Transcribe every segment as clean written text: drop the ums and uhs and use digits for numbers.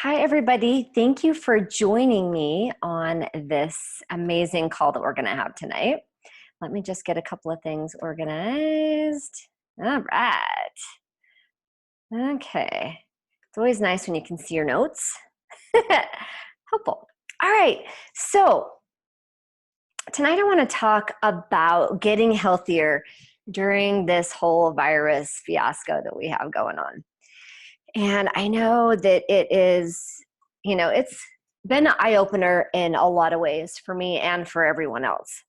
Hi, everybody. Thank you for joining me on this amazing call that we're going to have tonight. Let me just get a couple of things organized. All right. Okay. It's always nice when you can see your notes. Helpful. All right. So tonight I want to talk about getting healthier during this whole virus fiasco that we have going on. And I know that it is, it's been an eye-opener in a lot of ways for me and for everyone else.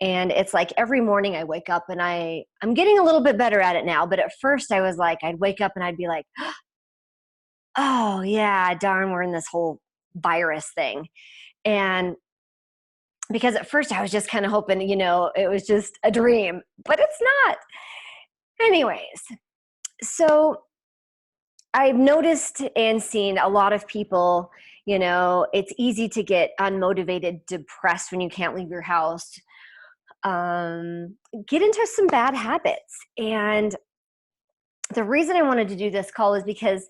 And it's like every morning I wake up and I'm getting a little bit better at it now. But at first I was like, I'd wake up and I'd be like, oh yeah, darn, we're in this whole virus thing. And because at first I was just kind of hoping, it was just a dream, but it's not. Anyways, so I've noticed and seen a lot of people, it's easy to get unmotivated, depressed when you can't leave your house, get into some bad habits. And the reason I wanted to do this call is because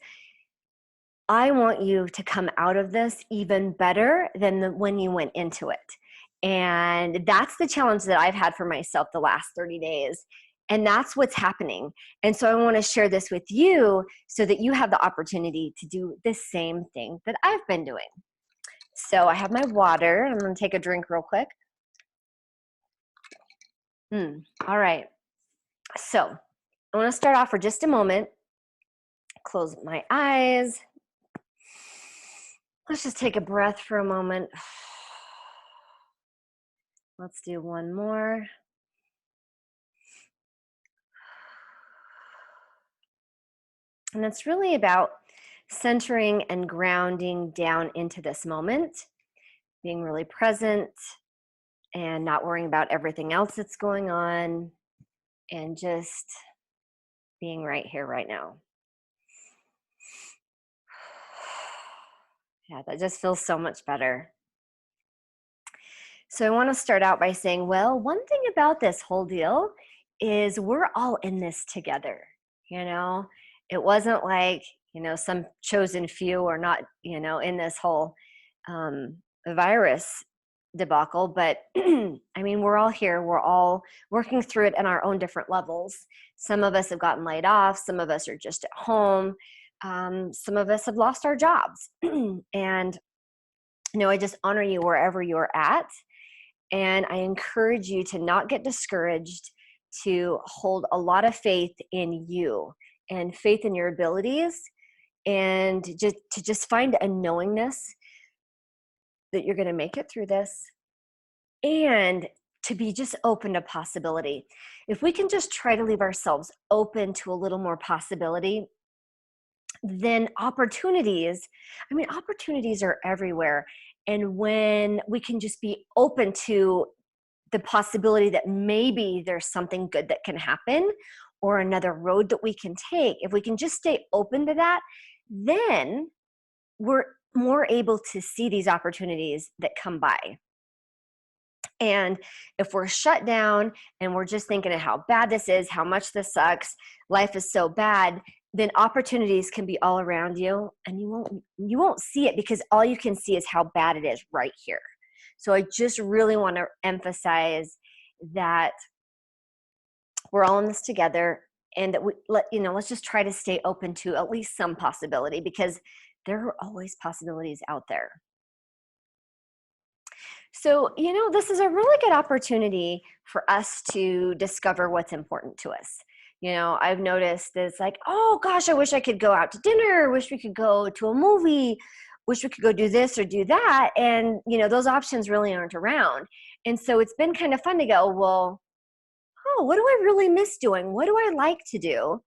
I want you to come out of this even better than when you went into it. And that's the challenge that I've had for myself the last 30 days. And that's what's happening. And so I want to share this with you so that you have the opportunity to do the same thing that I've been doing. So I have my water. I'm going to take a drink real quick. All right. So I want to start off for just a moment. Close my eyes. Let's just take a breath for a moment. Let's do one more. And it's really about centering and grounding down into this moment, being really present and not worrying about everything else that's going on and just being right here, right now. Yeah, that just feels so much better. So I want to start out by saying, well, one thing about this whole deal is we're all in this together. It wasn't like, some chosen few are not, in this whole virus debacle, but I mean, we're all here. We're all working through it in our own different levels. Some of us have gotten laid off. Some of us are just at home. Some of us have lost our jobs. And, I just honor you wherever you're at. And I encourage you to not get discouraged, to hold a lot of faith in you and faith in your abilities, and just find a knowingness that you're going to make it through this, and to be just open to possibility. If we can just try to leave ourselves open to a little more possibility, then opportunities are everywhere. And when we can just be open to the possibility that maybe there's something good that can happen or another road that we can take, if we can just stay open to that, then we're more able to see these opportunities that come by. And if we're shut down and we're just thinking of how bad this is, how much this sucks, life is so bad, then opportunities can be all around you, and you won't see it because all you can see is how bad it is right here. So I just really want to emphasize that we're all in this together, and that let's just try to stay open to at least some possibility, because there are always possibilities out there. So, this is a really good opportunity for us to discover what's important to us. I've noticed it's like, oh gosh, I wish I could go out to dinner, wish we could go to a movie, wish we could go do this or do that. And, those options really aren't around. And so it's been kind of fun to go, well, oh, what do I really miss doing? What do I like to do?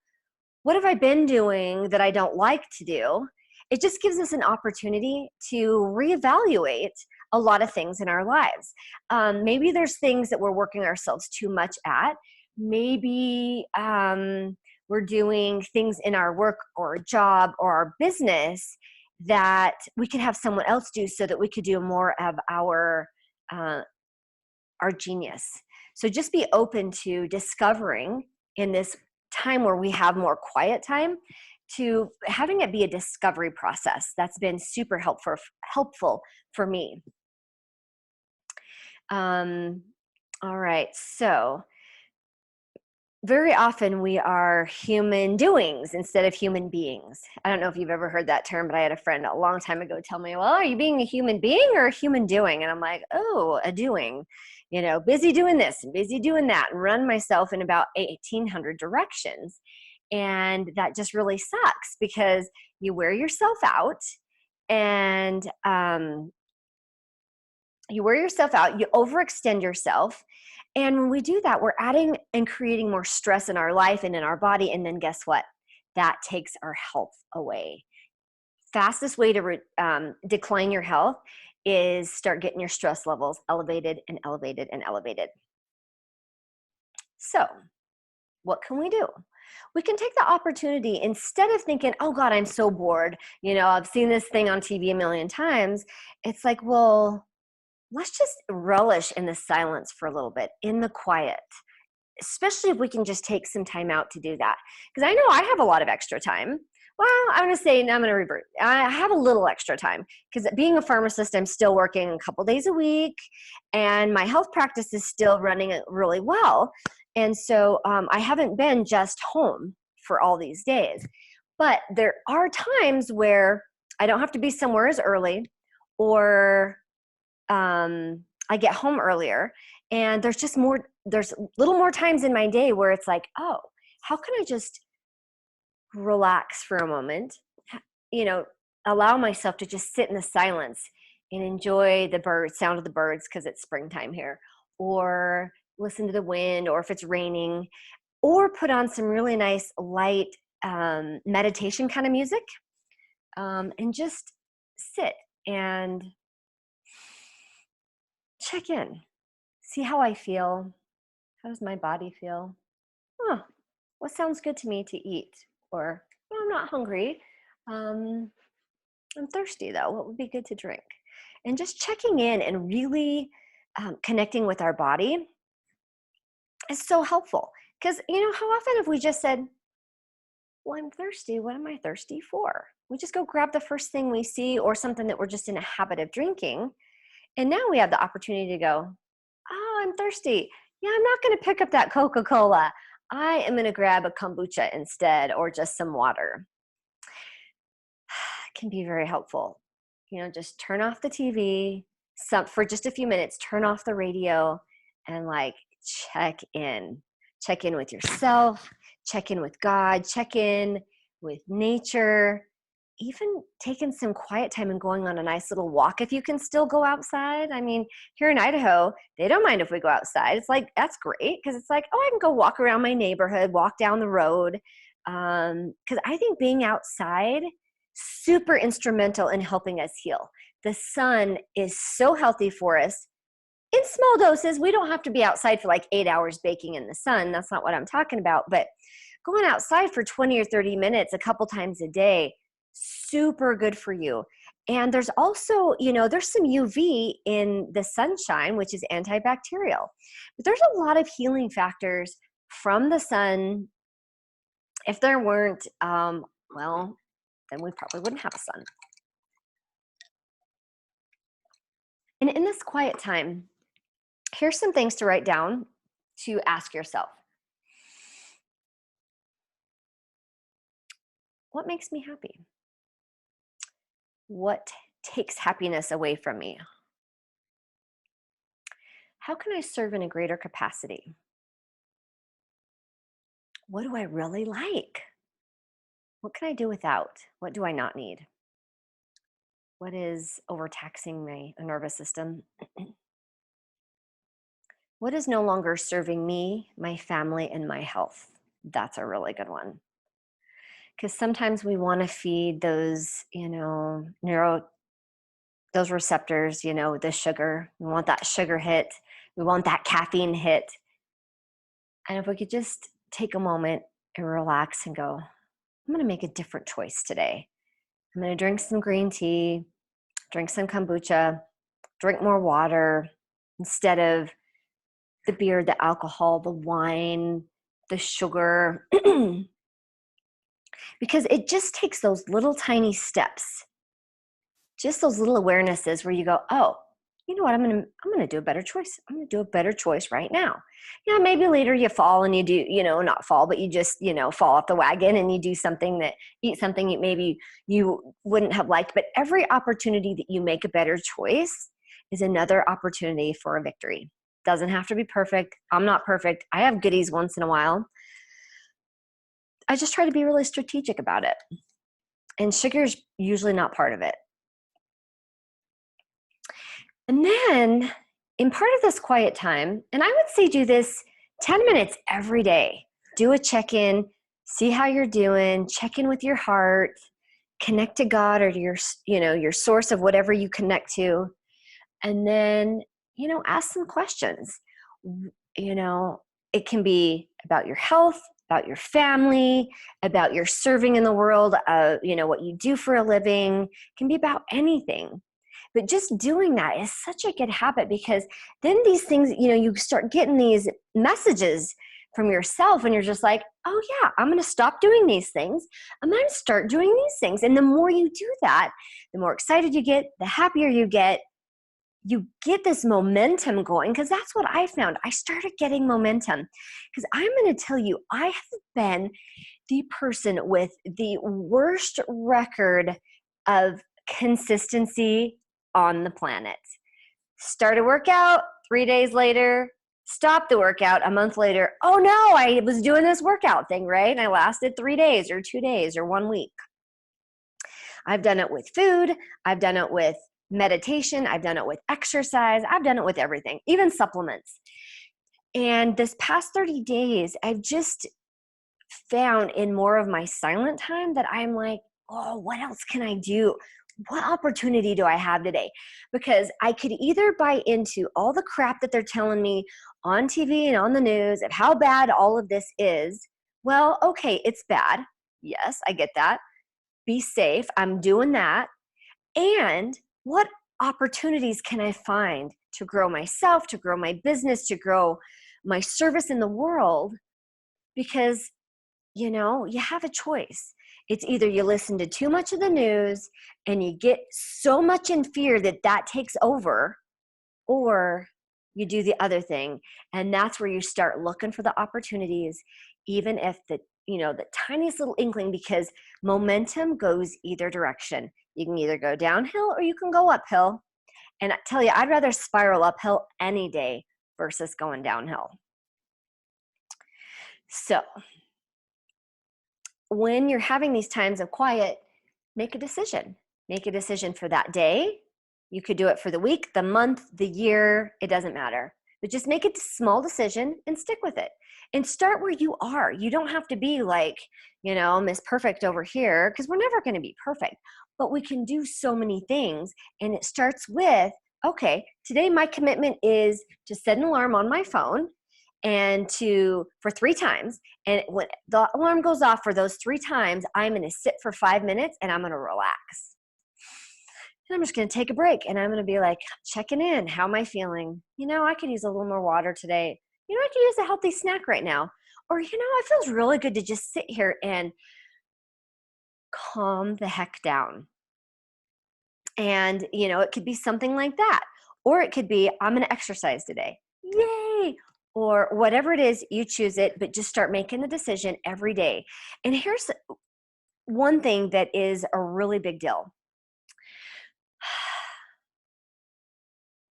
What have I been doing that I don't like to do? It just gives us an opportunity to reevaluate a lot of things in our lives. Maybe there's things that we're working ourselves too much at. Maybe we're doing things in our work or job or our business that we could have someone else do so that we could do more of our genius. So just be open to discovering in this time where we have more quiet time, to having it be a discovery process. That's been super helpful for me. All right, so very often we are human doings instead of human beings. I don't know if you've ever heard that term, but I had a friend a long time ago tell me, well, are you being a human being or a human doing? And I'm like, oh, a doing, busy doing this and busy doing that, and run myself in about 1,800 directions. And that just really sucks because you wear yourself out, and you overextend yourself. And when we do that, we're adding and creating more stress in our life and in our body. And then guess what? That takes our health away. Fastest way to decline your health is start getting your stress levels elevated and elevated and elevated. So what can we do? We can take the opportunity, instead of thinking, oh God, I'm so bored. I've seen this thing on TV a million times. It's like, well, let's just relish in the silence for a little bit, in the quiet, especially if we can just take some time out to do that. Because I know I have a lot of extra time. Well, I'm going to revert. I have a little extra time because being a pharmacist, I'm still working a couple days a week, and my health practice is still running really well. And so I haven't been just home for all these days. But there are times where I don't have to be somewhere as early, or I get home earlier, and there's a little more times in my day where it's like, oh, how can I just relax for a moment, allow myself to just sit in the silence and enjoy the sound of the birds because it's springtime here, or listen to the wind, or if it's raining, or put on some really nice light meditation kind of music, and just sit and check in, see how I feel. How does my body feel? What sounds good to me to eat? Or, I'm not hungry. I'm thirsty though. What would be good to drink? And just checking in and really connecting with our body is so helpful. Because, how often have we just said, well, I'm thirsty. What am I thirsty for? We just go grab the first thing we see, or something that we're just in a habit of drinking. And now we have the opportunity to go, oh, I'm thirsty. Yeah, I'm not going to pick up that Coca-Cola. I am going to grab a kombucha instead, or just some water. It can be very helpful. Just turn off the TV for just a few minutes, turn off the radio, and check in. Check in with yourself, check in with God, check in with nature, even taking some quiet time and going on a nice little walk if you can still go outside. I mean, here in Idaho, they don't mind if we go outside. It's like, that's great, because it's like, oh, I can go walk around my neighborhood, walk down the road. Because I think being outside, super instrumental in helping us heal. The sun is so healthy for us in small doses. We don't have to be outside for 8 hours baking in the sun. That's not what I'm talking about. But going outside for 20 or 30 minutes a couple times a day, super good for you. And there's also, there's some UV in the sunshine, which is antibacterial. But there's a lot of healing factors from the sun. If there weren't, well, then we probably wouldn't have a sun. And in this quiet time, here's some things to write down, to ask yourself. What makes me happy? What takes happiness away from me? How can I serve in a greater capacity? What do I really like? What can I do without? What do I not need? What is overtaxing my nervous system? What is no longer serving me, my family, and my health? That's a really good one. Because sometimes we want to feed those, those receptors, the sugar. We want that sugar hit. We want that caffeine hit. And if we could just take a moment and relax and go, I'm going to make a different choice today. I'm going to drink some green tea, drink some kombucha, drink more water instead of the beer, the alcohol, the wine, the sugar. because it just takes those little tiny steps, just those little awarenesses where you go, oh, you know what, I'm gonna do a better choice. I'm gonna do a better choice right now. Yeah, maybe later you fall and you do, not fall, but you just, fall off the wagon and you do something eat something maybe you wouldn't have liked. But every opportunity that you make a better choice is another opportunity for a victory. Doesn't have to be perfect. I'm not perfect. I have goodies once in a while. I just try to be really strategic about it. And sugar's usually not part of it. And then in part of this quiet time, and I would say do this 10 minutes every day. Do a check-in, see how you're doing, check in with your heart, connect to God or to your source of whatever you connect to. And then, ask some questions. It can be about your health, about your family, about your serving in the world, what you do for a living. It can be about anything. But just doing that is such a good habit, because then these things, you start getting these messages from yourself and you're just like, oh yeah, I'm going to stop doing these things. I'm going to start doing these things. And the more you do that, the more excited you get, the happier you get this momentum going, because that's what I found. I started getting momentum, because I'm going to tell you, I have been the person with the worst record of consistency on the planet. Start a workout, 3 days later, stop the workout a month later. Oh no, I was doing this workout thing, right? And I lasted 3 days or 2 days or 1 week. I've done it with food. I've done it with meditation. I've done it with exercise. I've done it with everything, even supplements. And this past 30 days, I've just found in more of my silent time that I'm like, oh, what else can I do? What opportunity do I have today? Because I could either buy into all the crap that they're telling me on TV and on the news of how bad all of this is. Well, okay, it's bad. Yes, I get that. Be safe. I'm doing that. And what opportunities can I find to grow myself, to grow my business, to grow my service in the world? Because, you have a choice. It's either you listen to too much of the news and you get so much in fear that takes over, or you do the other thing. And that's where you start looking for the opportunities, even if the tiniest little inkling, because momentum goes either direction. You can either go downhill or you can go uphill. And I tell you, I'd rather spiral uphill any day versus going downhill. So when you're having these times of quiet, make a decision. Make a decision for that day. You could do it for the week, the month, the year, it doesn't matter. But just make a small decision and stick with it. And start where you are. You don't have to be like, Miss Perfect over here, because we're never going to be perfect. But we can do so many things. And it starts with, okay, today my commitment is to set an alarm on my phone and for 3 times. And when the alarm goes off for those 3 times, I'm going to sit for 5 minutes and I'm going to relax. And I'm just going to take a break and I'm going to be like, checking in. How am I feeling? I could use a little more water today. I could use a healthy snack right now. Or, it feels really good to just sit here and calm the heck down. And, it could be something like that. Or it could be, I'm going to exercise today. Yay! Or whatever it is, you choose it, but just start making the decision every day. And here's one thing that is a really big deal.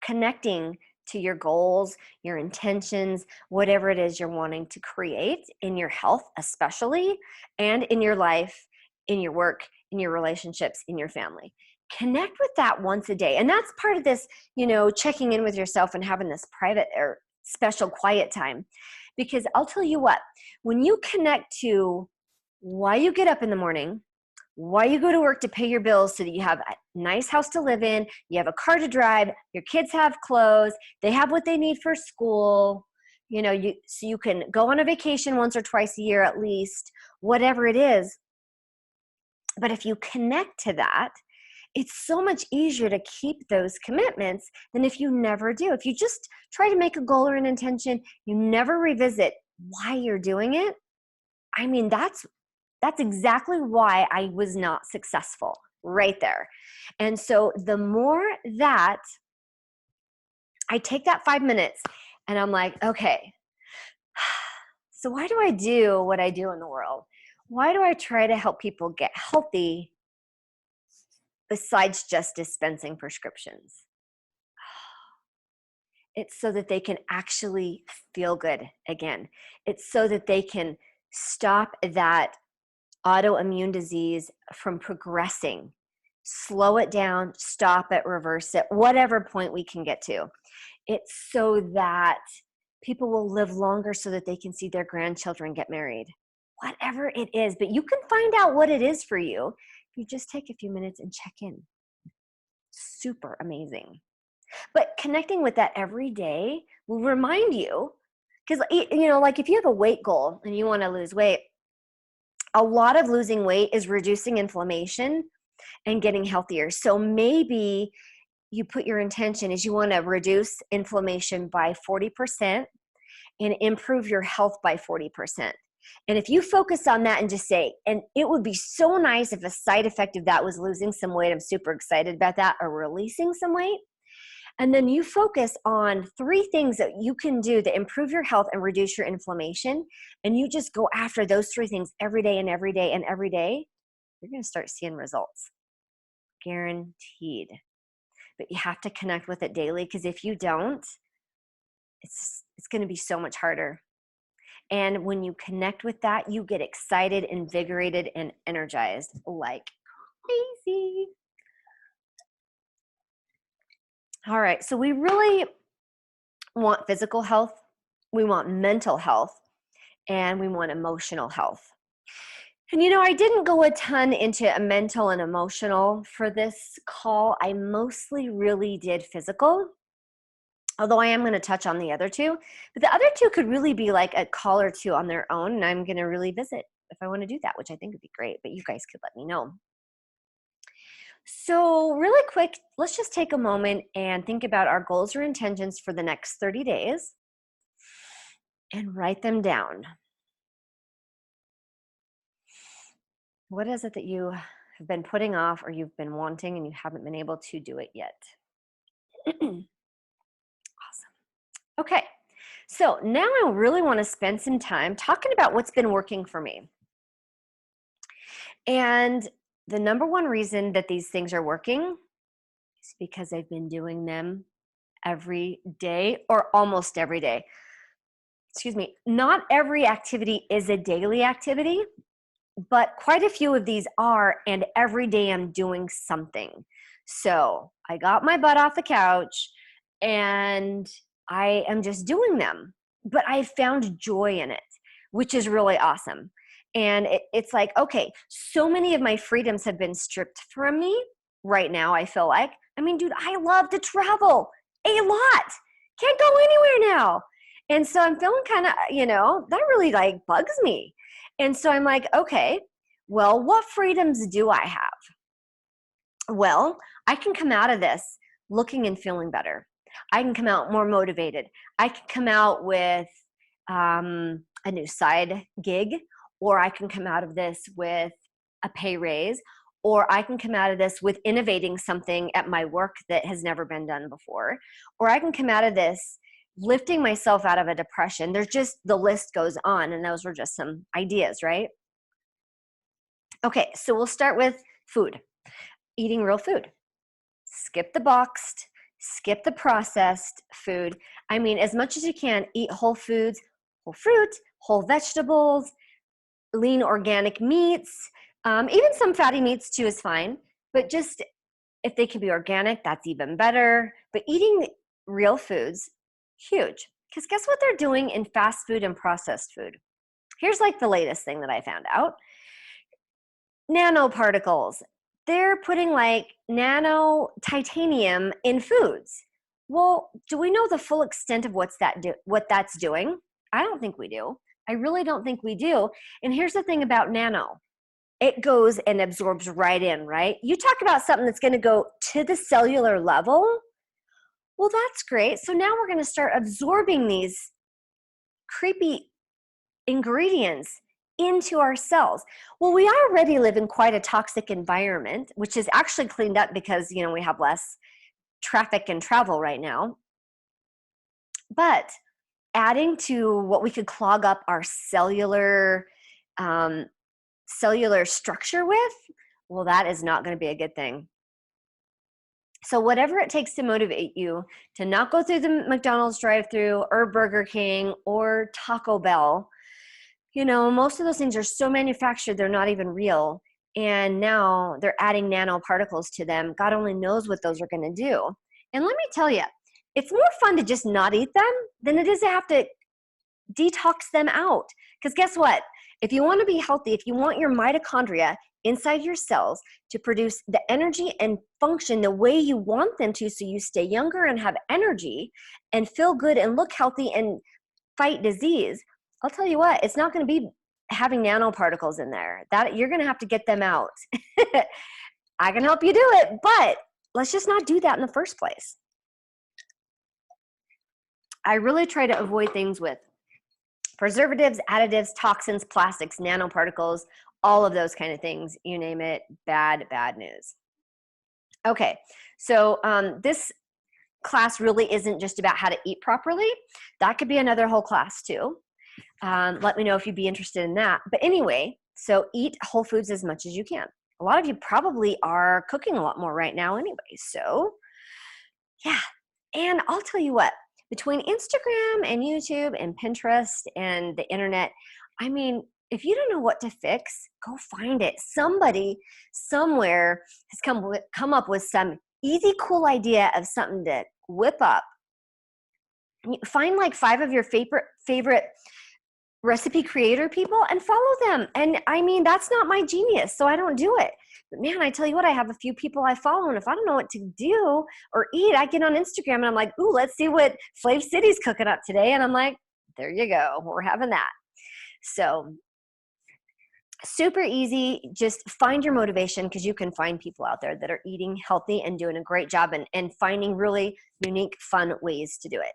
Connecting to your goals, your intentions, whatever it is you're wanting to create in your health, especially, and in your life, in your work, in your relationships, in your family. Connect with that once a day. And that's part of this, checking in with yourself and having this private or special quiet time. Because I'll tell you what, when you connect to why you get up in the morning, why you go to work to pay your bills so that you have a nice house to live in, you have a car to drive, your kids have clothes, they have what they need for school, so you can go on a vacation once or twice a year at least, whatever it is. But if you connect to that, it's so much easier to keep those commitments than if you never do. If you just try to make a goal or an intention, you never revisit why you're doing it. I mean, that's That's exactly why I was not successful right there. And so the more that I take that 5 minutes and I'm like, okay, so why do I do what I do in the world? Why do I try to help people get healthy besides just dispensing prescriptions? It's so that they can actually feel good again. It's so that they can stop that autoimmune disease from progressing, slow it down, stop it, reverse it, whatever point we can get to. It's so that people will live longer so that they can see their grandchildren get married. Whatever it is, but you can find out what it is for you if you just take a few minutes and check in. Super amazing. But connecting with that every day will remind you, because, you know, like if you have a weight goal and you want to lose weight, a lot of losing weight is reducing inflammation and getting healthier. So maybe you put your intention is you want to reduce inflammation by 40% and improve your health by 40%. And if you focus on that and just say, and it would be so nice if a side effect of that was losing some weight, I'm super excited about that, or releasing some weight. And then you focus on 3 things that you can do to improve your health and reduce your inflammation. And you just go after those 3 things every day and every day and every day. You're going to start seeing results. Guaranteed. But you have to connect with it daily, because if you don't, it's going to be so much harder. And when you connect with that, you get excited, invigorated, and energized like crazy. All right, so we really want physical health, we want mental health, and we want emotional health. And you know, I didn't go a ton into a mental and emotional for this call. I mostly really did physical, although I am going to touch on the other 2. But the other 2 could really be like a call or 2 on their own, and I'm going to really visit if I want to do that, which I think would be great, but you guys could let me know. So really quick, let's just take a moment and think about our goals or intentions for the next 30 days and write them down. What is it that you have been putting off or you've been wanting and you haven't been able to do it yet? Awesome. Okay, so now I really want to spend some time talking about what's been working for me. And the number one reason that these things are working is because I've been doing them every day or almost every day. Excuse me, not every activity is a daily activity, but quite a few of these are, and every day I'm doing something. So I got my butt off the couch and I am just doing them, but I found joy in it, which is really awesome. And it's like, okay, so many of my freedoms have been stripped from me right now, I feel like. I mean, dude, I love to travel a lot. Can't go anywhere now. And so I'm feeling kind of, you know, that really like bugs me. And so I'm like, okay, well, what freedoms do I have? Well, I can come out of this looking and feeling better. I can come out more motivated. I can come out with a new side gig, or I can come out of this with a pay raise, or I can come out of this with innovating something at my work that has never been done before, or I can come out of this lifting myself out of a depression. There's just, the list goes on, and those were just some ideas, right? Okay, so we'll start with food. Eating real food. Skip the boxed, skip the processed food. I mean, as much as you can, eat whole foods, whole fruit, whole vegetables, lean organic meats, even some fatty meats too is fine, but just if they can be organic, that's even better. But eating real foods, huge. Because guess what they're doing in fast food and processed food? Here's like the latest thing that I found out. Nanoparticles. They're putting like nano titanium in foods. Well, do we know the full extent of what that's doing? I don't think we do. I really don't think we do. And here's the thing about nano. It goes and absorbs right in, right? You talk about something that's going to go to the cellular level. Well, that's great. So now we're going to start absorbing these creepy ingredients into our cells. Well, we already live in quite a toxic environment, which is actually cleaned up because, you know, we have less traffic and travel right now. But adding to what we could clog up our um, cellular structure with, well, that is not going to be a good thing. So whatever it takes to motivate you to not go through the McDonald's drive-through or Burger King or Taco Bell, you know, most of those things are so manufactured, they're not even real. And now they're adding nanoparticles to them. God only knows what those are going to do. And let me tell you, it's more fun to just not eat them than it is to have to detox them out. Because guess what? If you want to be healthy, if you want your mitochondria inside your cells to produce the energy and function the way you want them to, so you stay younger and have energy and feel good and look healthy and fight disease, I'll tell you what, it's not going to be having nanoparticles in there. That you're going to have to get them out. I can help you do it, but let's just not do that in the first place. I really try to avoid things with preservatives, additives, toxins, plastics, nanoparticles, all of those kind of things, you name it, bad news. Okay, so this class really isn't just about how to eat properly. That could be another whole class too. Let me know if you'd be interested in that. But anyway, so eat whole foods as much as you can. A lot of you probably are cooking a lot more right now anyway. So yeah, and I'll tell you what, between Instagram and YouTube and Pinterest and the internet, I mean, if you don't know what to fix, go find it. Somebody somewhere has come up with some easy, cool idea of something to whip up. Find like 5 of your favorite recipe creator people and follow them. And I mean, that's not my genius, so I don't do it. But man, I tell you what, I have a few people I follow, and if I don't know what to do or eat, I get on Instagram and I'm like, ooh, let's see what Flav City's cooking up today. And I'm like, there you go, we're having that. So super easy. Just find your motivation, because you can find people out there that are eating healthy and doing a great job and finding really unique, fun ways to do it.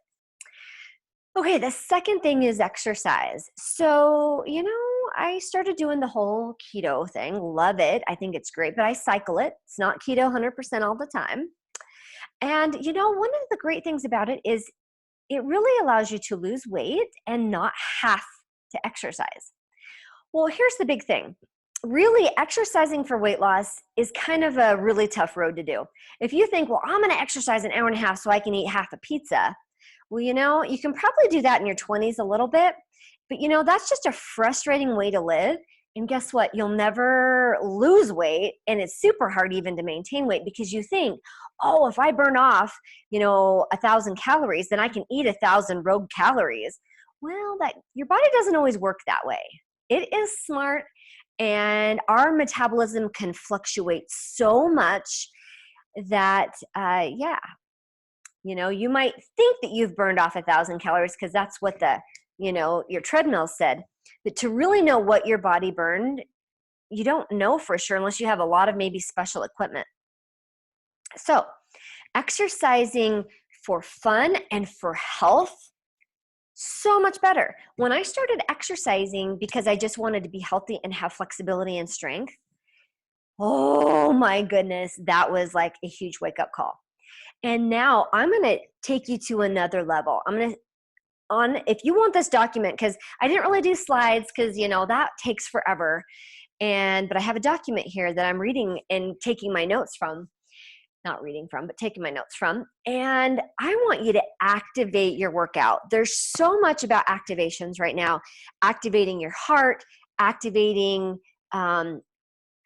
Okay, the second thing is exercise. So, you know, I started doing the whole keto thing. Love it. I think it's great, but I cycle it. It's not keto 100% all the time. And, you know, one of the great things about it is it really allows you to lose weight and not have to exercise. Well, here's the big thing. Really, exercising for weight loss is kind of a really tough road to do. If you think, well, I'm going to exercise an hour and a half so I can eat half a pizza. Well, you know, you can probably do that in your 20s a little bit, but you know, that's just a frustrating way to live. And guess what? You'll never lose weight, and it's super hard even to maintain weight, because you think, oh, if I burn off, you know, 1,000 calories, then I can eat 1,000 rogue calories. Well, that your body doesn't always work that way. It is smart, and our metabolism can fluctuate so much that, yeah, you know, you might think that you've burned off 1,000 calories because that's what the, you know, your treadmill said. But to really know what your body burned, you don't know for sure unless you have a lot of maybe special equipment. So exercising for fun and for health, so much better. When I started exercising because I just wanted to be healthy and have flexibility and strength, oh my goodness, that was like a huge wake-up call. And now I'm going to take you to another level. I'm going to, if you want this document, because I didn't really do slides because, you know, that takes forever. But I have a document here that I'm reading and taking my notes from. Not reading from, but taking my notes from. And I want you to activate your workout. There's so much about activations right now. Activating your heart, activating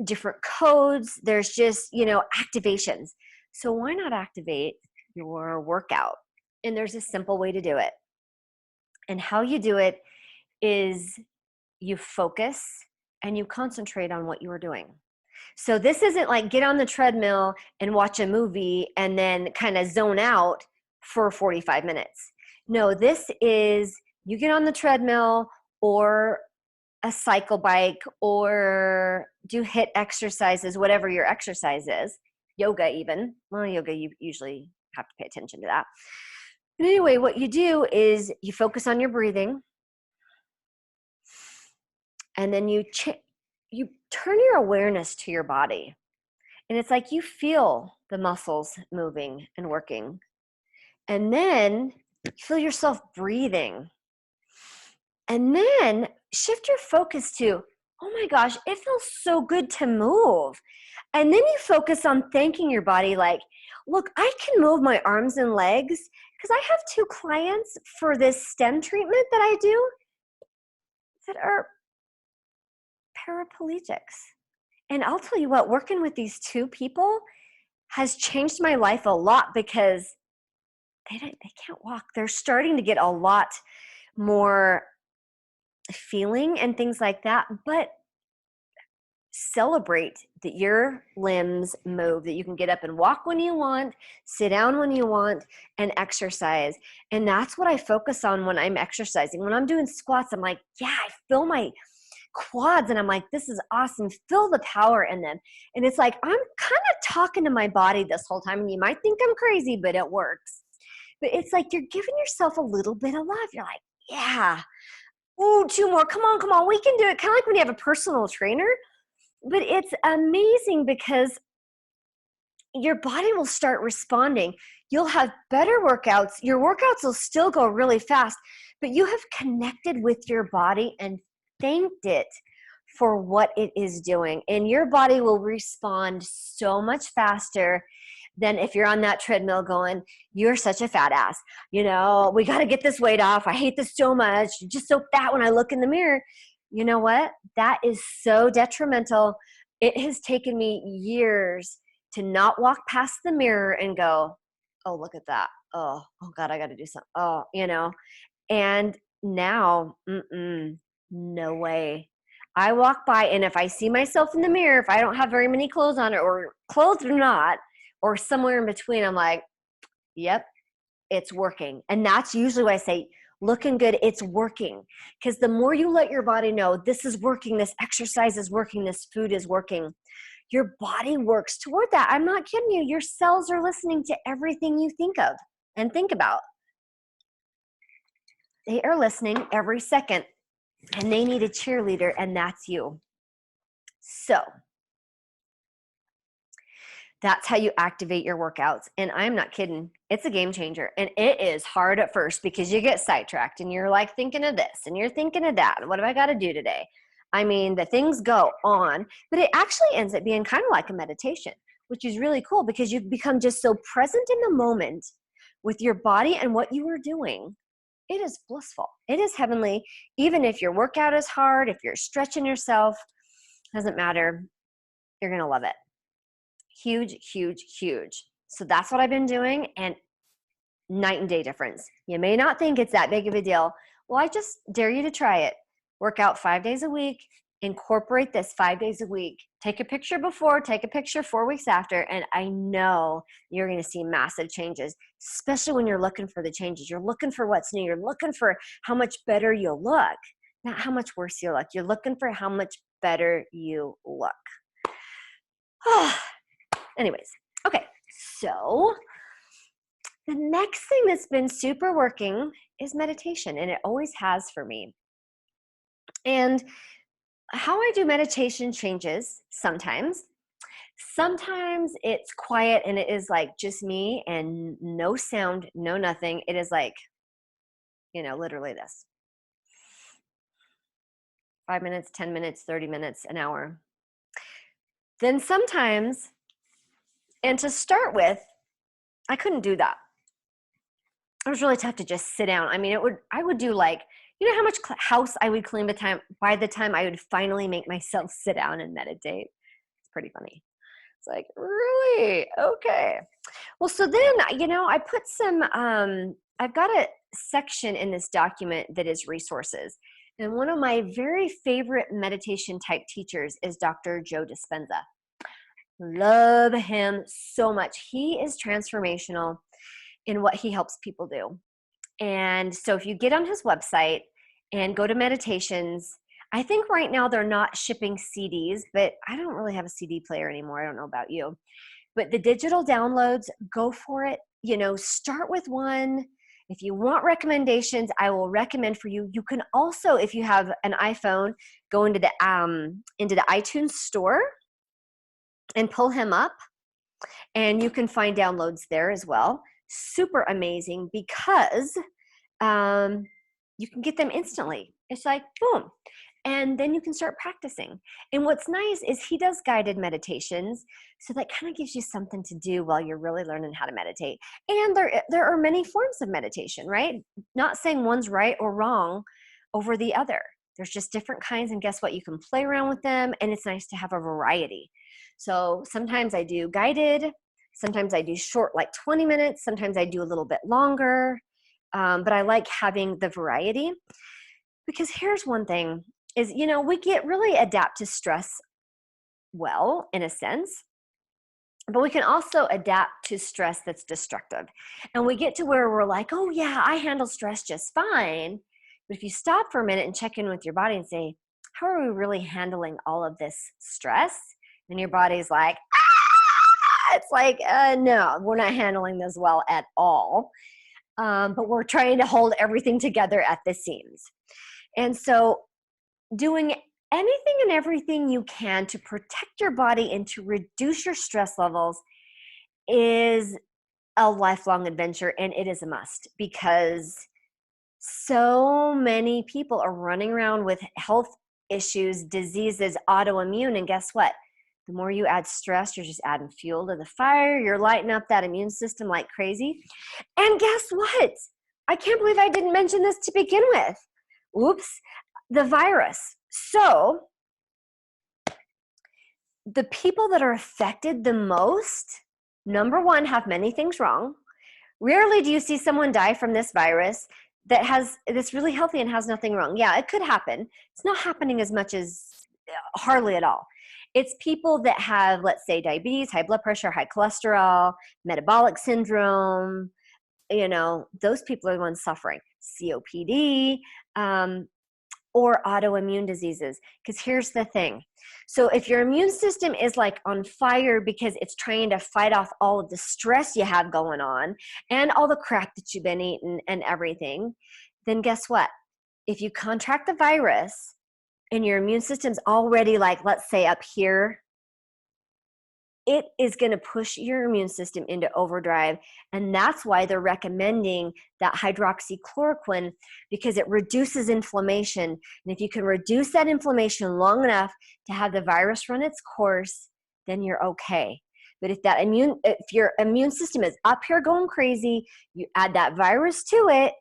different codes. There's just, you know, activations. So why not activate your workout? And there's a simple way to do it. And how you do it is you focus and you concentrate on what you are doing. So this isn't like get on the treadmill and watch a movie and then kind of zone out for 45 minutes. No, this is you get on the treadmill or a cycle bike or do HIIT exercises, whatever your exercise is, yoga even. Well, yoga, you usually have to pay attention to that. But anyway, what you do is you focus on your breathing And then you turn your awareness to your body. And it's like you feel the muscles moving and working. And then you feel yourself breathing. And then shift your focus to, oh my gosh, it feels so good to move. And then you focus on thanking your body like, look, I can move my arms and legs because I have 2 clients for this STEM treatment that I do that are paraplegics. And I'll tell you what, working with these 2 people has changed my life a lot because they can't walk. They're starting to get a lot more feeling and things like that, but celebrate that your limbs move, that you can get up and walk when you want, sit down when you want, and exercise. And that's what I focus on when I'm exercising. When I'm doing squats, I'm like, yeah, I feel my quads and I'm like, this is awesome. Feel the power in them. And it's like, I'm kind of talking to my body this whole time. And you might think I'm crazy, but it works. But it's like you're giving yourself a little bit of love. You're like, yeah, ooh, 2 more. Come on. We can do it. Kind of like when you have a personal trainer. But it's amazing because your body will start responding. You'll have better workouts. Your workouts will still go really fast, but you have connected with your body and thanked it for what it is doing. And your body will respond so much faster than if you're on that treadmill going, you're such a fat ass. We got to get this weight off. I hate this so much. You're just so fat when I look in the mirror. You know what? That is so detrimental. It has taken me years to not walk past the mirror and go, oh, look at that. Oh God, I got to do something. And now, no way. I walk by, and if I see myself in the mirror, if I don't have very many clothes on or clothes or not, or somewhere in between, I'm like, yep, it's working. And that's usually why I say, looking good, it's working. Because the more you let your body know this is working, this exercise is working, this food is working, your body works toward that. I'm not kidding you. Your cells are listening to everything you think of and think about. They are listening every second, and they need a cheerleader, and that's you. So that's how you activate your workouts. And I'm not kidding. It's a game changer. And it is hard at first because you get sidetracked and you're like thinking of this and you're thinking of that. What have I got to do today? I mean, the things go on, but it actually ends up being kind of like a meditation, which is really cool because you've become just so present in the moment with your body and what you are doing. It is blissful. It is heavenly. Even if your workout is hard, if you're stretching yourself, doesn't matter. You're going to love it. Huge, huge, huge. So that's what I've been doing, and night and day difference. You may not think it's that big of a deal. Well, I just dare you to try it. Work out 5 days a week. Incorporate this 5 days a week. Take a picture before, take a picture 4 weeks after, and I know you're going to see massive changes, especially when you're looking for the changes. You're looking for what's new. You're looking for how much better you'll look, not how much worse you look. You're looking for how much better you look. Anyways, okay, so the next thing that's been super working is meditation, and it always has for me. And how I do meditation changes sometimes. Sometimes it's quiet and it is like just me and no sound, no nothing. It is like, literally this. 5 minutes, 10 minutes, 30 minutes, an hour. Then sometimes, and to start with, I couldn't do that. It was really tough to just sit down. I mean, I would do like, how much house I would clean by the time I would finally make myself sit down and meditate. It's pretty funny. It's like, really? Okay. Well, so then, I put some, I've got a section in this document that is resources. And one of my very favorite meditation type teachers is Dr. Joe Dispenza. Love him so much. He is transformational in what he helps people do. And so if you get on his website and go to meditations, I think right now they're not shipping CDs, but I don't really have a CD player anymore. I don't know about you. But the digital downloads, go for it. Start with one If you want recommendations, I will recommend for you. You can also, if you have an iPhone, go into the iTunes store and pull him up, and you can find downloads there as well. Super amazing because you can get them instantly. It's like, boom. And then you can start practicing. And what's nice is he does guided meditations. So that kind of gives you something to do while you're really learning how to meditate. And there are many forms of meditation, right? Not saying one's right or wrong over the other. There's just different kinds, and guess what? You can play around with them, and it's nice to have a variety. So sometimes I do guided, sometimes I do short, like 20 minutes, sometimes I do a little bit longer, but I like having the variety, because here's one thing is, we get really adapt to stress well, in a sense, but we can also adapt to stress that's destructive. And we get to where we're like, oh yeah, I handle stress just fine. But if you stop for a minute and check in with your body and say, how are we really handling all of this stress? And your body's like, ah! It's like, no, we're not handling this well at all. But we're trying to hold everything together at the seams. And so doing anything and everything you can to protect your body and to reduce your stress levels is a lifelong adventure, and it is a must, because so many people are running around with health issues, diseases, autoimmune, and guess what? The more you add stress, you're just adding fuel to the fire. You're lighting up that immune system like crazy. And guess what? I can't believe I didn't mention this to begin with. Oops, the virus. So the people that are affected the most, number one, have many things wrong. Rarely do you see someone die from this virus that's really healthy and has nothing wrong. Yeah, it could happen. It's not happening as much as hardly at all. It's people that have, let's say, diabetes, high blood pressure, high cholesterol, metabolic syndrome. Those people are the ones suffering. COPD, or autoimmune diseases. Because here's the thing. So if your immune system is like on fire because it's trying to fight off all of the stress you have going on and all the crap that you've been eating and everything, then guess what? If you contract the virus and your immune system's already like, let's say up here, it is going to push your immune system into overdrive. And that's why they're recommending that hydroxychloroquine, because it reduces inflammation. And if you can reduce that inflammation long enough to have the virus run its course, then you're okay. But if your immune system is up here going crazy, you add that virus to it,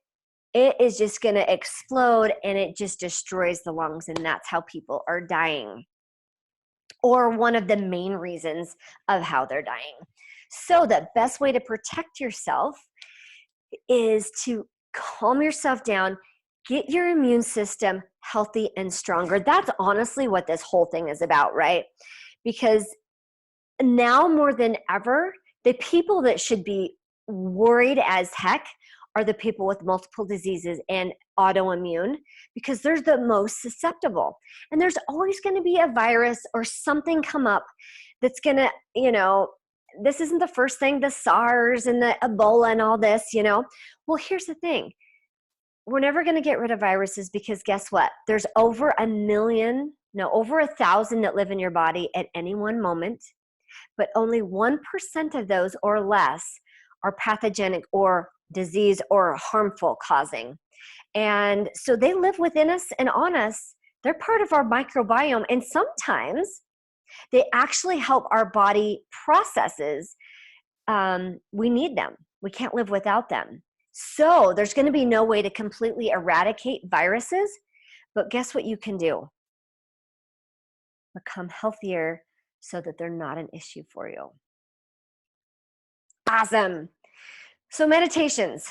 it is just going to explode, and it just destroys the lungs. And that's how people are dying, or one of the main reasons of how they're dying. So the best way to protect yourself is to calm yourself down, get your immune system healthy and stronger. That's honestly what this whole thing is about, right? Because now more than ever, the people that should be worried as heck are the people with multiple diseases and autoimmune, because they're the most susceptible. And there's always going to be a virus or something come up that's going to, this isn't the first thing, the SARS and the Ebola and all this, Well, here's the thing. We're never going to get rid of viruses, because guess what? There's over 1,000,000 that live in your body at any one moment, but only 1% of those or less are pathogenic or disease or harmful causing. And so they live within us and on us. They're part of our microbiome. And sometimes they actually help our body processes. We need them. We can't live without them. So there's going to be no way to completely eradicate viruses. But guess what you can do? Become healthier so that they're not an issue for you. Awesome. So meditations,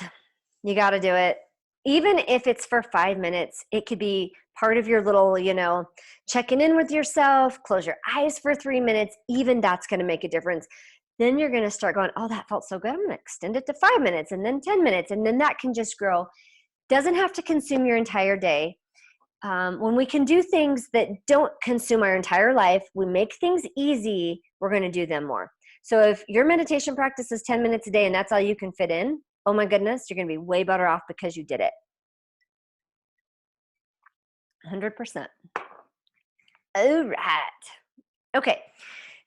you got to do it. Even if it's for 5 minutes, it could be part of your little, checking in with yourself, close your eyes for 3 minutes. Even that's going to make a difference. Then you're going to start going, oh, that felt so good. I'm going to extend it to 5 minutes, and then 10 minutes. And then that can just grow. Doesn't have to consume your entire day. When we can do things that don't consume our entire life, we make things easy, we're going to do them more. So if your meditation practice is 10 minutes a day and that's all you can fit in, oh my goodness, you're going to be way better off because you did it. 100%. All right. Okay.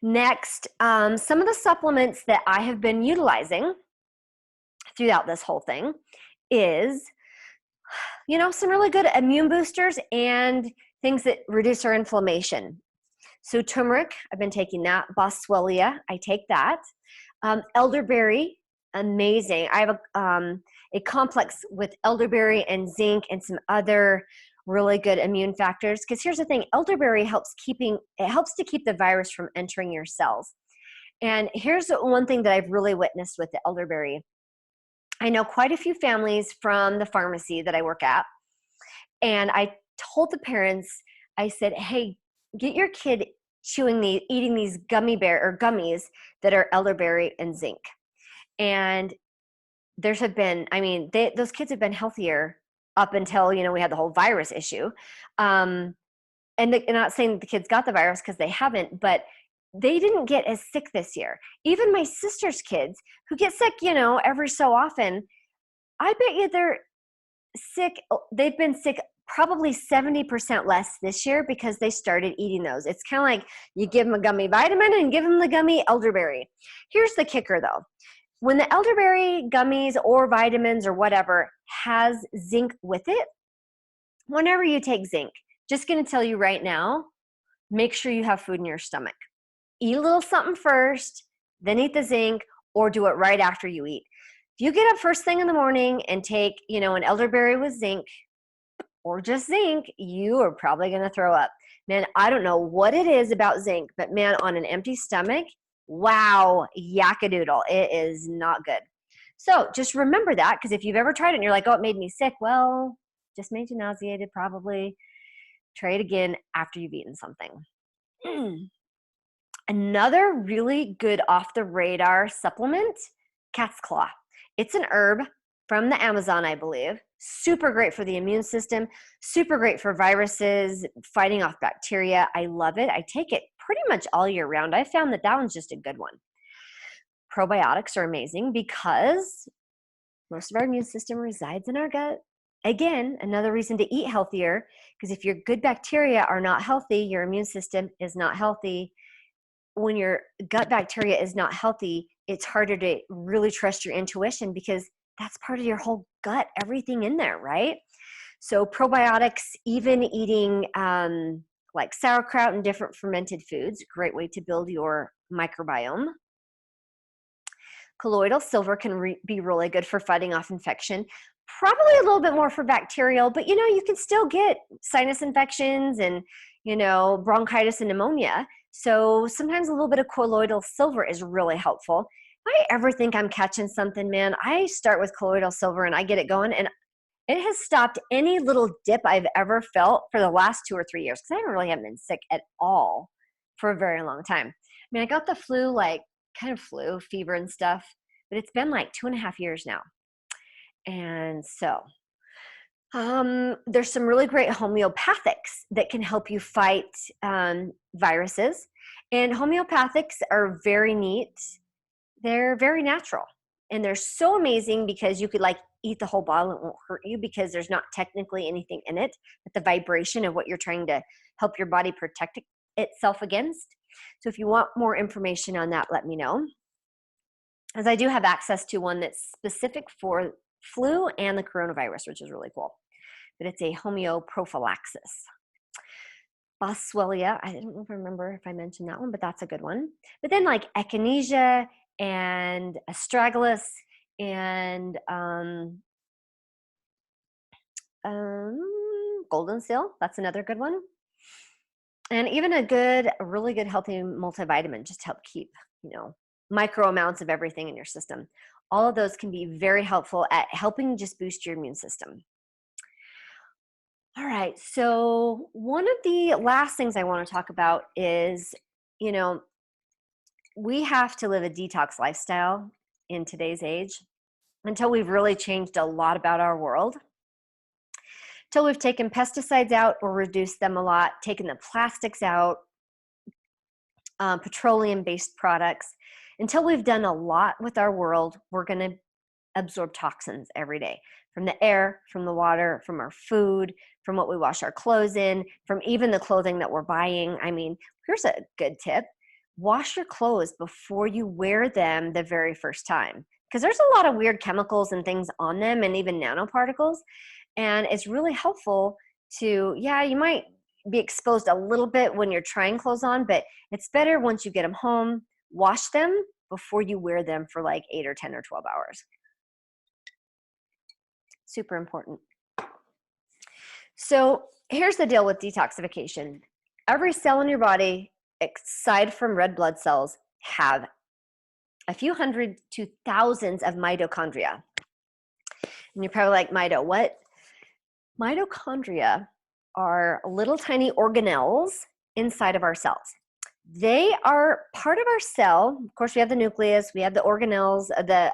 Next, some of the supplements that I have been utilizing throughout this whole thing is, some really good immune boosters and things that reduce our inflammation. So turmeric, I've been taking that. Boswellia, I take that. Elderberry, amazing. I have a complex with elderberry and zinc and some other really good immune factors. Because here's the thing, elderberry helps to keep the virus from entering your cells. And here's one thing that I've really witnessed with the elderberry. I know quite a few families from the pharmacy that I work at, and I told the parents, I said, hey, get your kid eating these gummies that are elderberry and zinc. And those kids have been healthier up until, we had the whole virus issue. And not saying that the kids got the virus, because they haven't, but they didn't get as sick this year. Even my sister's kids, who get sick, every so often, I bet you they're sick. They've been sick probably 70% less this year because they started eating those. It's kind of like you give them a gummy vitamin and give them the gummy elderberry. Here's the kicker though. When the elderberry gummies or vitamins or whatever has zinc with it, whenever you take zinc, just going to tell you right now, make sure you have food in your stomach. Eat a little something first, then eat the zinc, or do it right after you eat. If you get up first thing in the morning and take, an elderberry with zinc or just zinc, you are probably going to throw up. Man, I don't know what it is about zinc, but man, on an empty stomach, wow, yakadoodle, it is not good. So just remember that, because if you've ever tried it and you're like, oh, it made me sick, well, just made you nauseated, probably. Try it again after you've eaten something. Another really good off-the-radar supplement, cat's claw. It's an herb from the Amazon, I believe. Super great for the immune system, super great for viruses, fighting off bacteria. I love it. I take it pretty much all year round. I found that one's just a good one. Probiotics are amazing because most of our immune system resides in our gut. Again, another reason to eat healthier, because if your good bacteria are not healthy, your immune system is not healthy. When your gut bacteria is not healthy, it's harder to really trust your intuition, because that's part of your whole gut, everything in there, right? So probiotics, even eating like sauerkraut and different fermented foods, great way to build your microbiome. Colloidal silver can be really good for fighting off infection. Probably a little bit more for bacterial, but you can still get sinus infections and bronchitis and pneumonia. So sometimes a little bit of colloidal silver is really helpful. If I ever think I'm catching something, man, I start with colloidal silver and I get it going, and it has stopped any little dip I've ever felt for the last 2 or 3 years, because I haven't been sick at all for a very long time. I mean, I got the flu, fever and stuff, but it's been like 2.5 years now. And so there's some really great homeopathics that can help you fight viruses. And homeopathics are very neat. They're very natural. And they're so amazing because you could eat the whole bottle. It won't hurt you because there's not technically anything in it, but the vibration of what you're trying to help your body protect itself against. So if you want more information on that, let me know, as I do have access to one that's specific for flu and the coronavirus, which is really cool. But it's a homeoprophylaxis. Boswellia, I don't remember if I mentioned that one, but that's a good one. But then echinacea and astragalus and golden seal, that's another good one. And even a really good healthy multivitamin, just to help keep, micro amounts of everything in your system. All of those can be very helpful at helping just boost your immune system. All right, so one of the last things I want to talk about is, we have to live a detox lifestyle in today's age until we've really changed a lot about our world. Until we've taken pesticides out or reduced them a lot, taken the plastics out, petroleum-based products. Until we've done a lot with our world, we're going to absorb toxins every day from the air, from the water, from our food, from what we wash our clothes in, from even the clothing that we're buying. I mean, here's a good tip. Wash your clothes before you wear them the very first time, because there's a lot of weird chemicals and things on them and even nanoparticles. And it's really helpful to, yeah, you might be exposed a little bit when you're trying clothes on, but it's better once you get them home, wash them before you wear them for like 8 or 10 or 12 hours. Super important. So here's the deal with detoxification. Every cell in your body, aside from red blood cells, have a few hundred to thousands of mitochondria. And you're probably like, Mito, what? Mitochondria are little tiny organelles inside of our cells. They are part of our cell. Of course, we have the nucleus, we have the organelles, the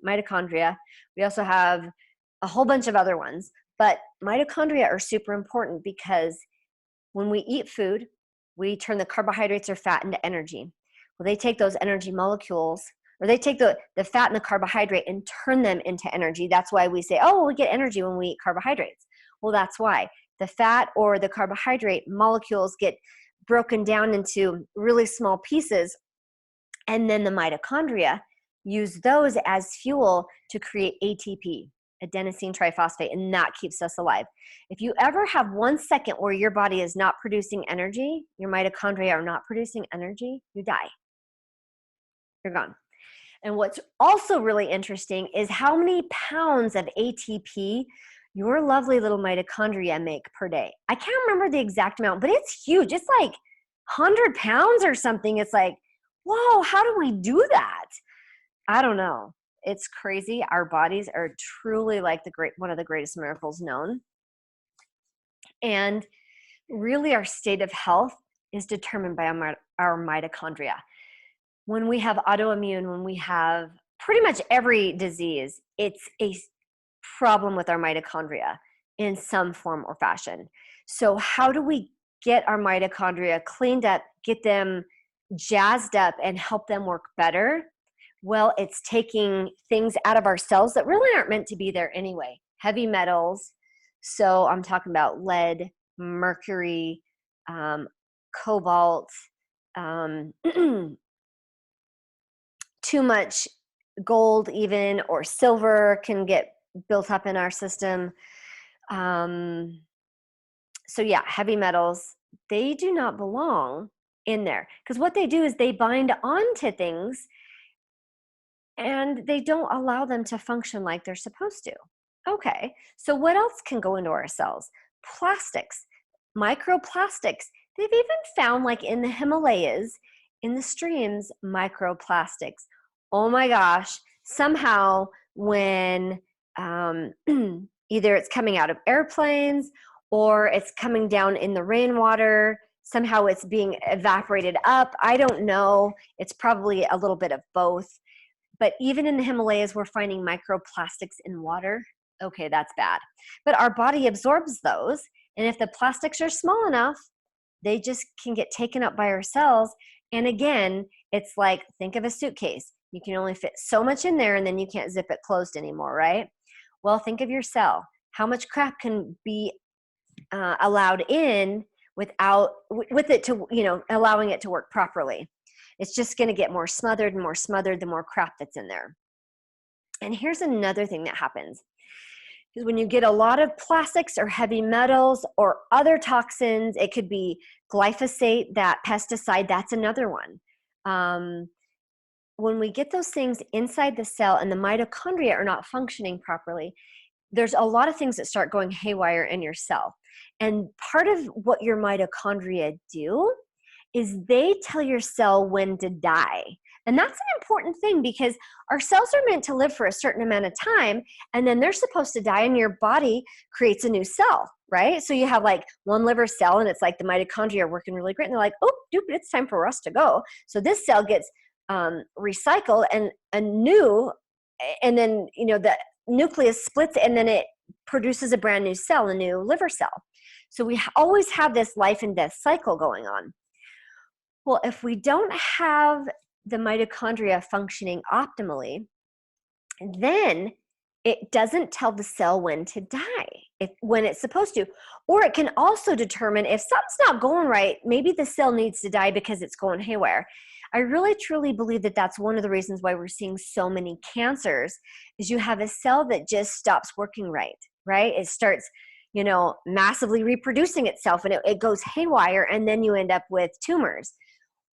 mitochondria. We also have a whole bunch of other ones. But mitochondria are super important because when we eat food, we turn the carbohydrates or fat into energy. Well, they take those energy molecules, or they take the fat and the carbohydrate and turn them into energy. That's why we say, oh, we get energy when we eat carbohydrates. Well, that's why. The fat or the carbohydrate molecules get broken down into really small pieces, and then the mitochondria use those as fuel to create ATP, adenosine triphosphate, and that keeps us alive. If you ever have 1 second where your body is not producing energy, your mitochondria are not producing energy, you die. You're gone. And what's also really interesting is how many pounds of ATP your lovely little mitochondria make per day. I can't remember the exact amount, but it's huge. It's like 100 pounds or something. It's like, whoa, how do we do that? I don't know. It's crazy. Our bodies are truly like one of the greatest miracles known. And really our state of health is determined by our mitochondria. When we have autoimmune, when we have pretty much every disease, it's a problem with our mitochondria in some form or fashion. So how do we get our mitochondria cleaned up, get them jazzed up, and help them work better? Well, it's taking things out of our cells that really aren't meant to be there anyway. Heavy metals. So I'm talking about lead, mercury, cobalt, too much gold even or silver can get built up in our system. So yeah, heavy metals, they do not belong in there, because what they do is they bind onto things and they don't allow them to function like they're supposed to. Okay, so what else can go into our cells? Plastics, microplastics. They've even found, like in the Himalayas, in the streams, microplastics. Oh my gosh, somehow when either it's coming out of airplanes or it's coming down in the rainwater, somehow it's being evaporated up. I don't know. It's probably a little bit of both. But even in the Himalayas, we're finding microplastics in water. Okay, that's bad. But our body absorbs those. And if the plastics are small enough, they just can get taken up by our cells. And again, it's like, think of a suitcase. You can only fit so much in there and then you can't zip it closed anymore, right? Well, think of your cell. How much crap can be allowed in with it to, allowing it to work properly? It's just going to get more smothered and more smothered the more crap that's in there. And here's another thing that happens. Is when you get a lot of plastics or heavy metals or other toxins, it could be glyphosate, that pesticide, that's another one. When we get those things inside the cell and the mitochondria are not functioning properly, there's a lot of things that start going haywire in your cell. And part of what your mitochondria do is they tell your cell when to die. And that's an important thing because our cells are meant to live for a certain amount of time, and then they're supposed to die and your body creates a new cell, right? So you have like one liver cell and it's like the mitochondria are working really great and they're like, oh, dude, it's time for us to go. So this cell gets recycled and a new, and then, the nucleus splits and then it produces a brand new cell, a new liver cell. So we always have this life and death cycle going on. Well, if we don't have the mitochondria functioning optimally, then it doesn't tell the cell when to die, when it's supposed to. Or it can also determine if something's not going right, maybe the cell needs to die because it's going haywire. I really truly believe that that's one of the reasons why we're seeing so many cancers, is you have a cell that just stops working right? It starts, massively reproducing itself, and it goes haywire, and then you end up with tumors.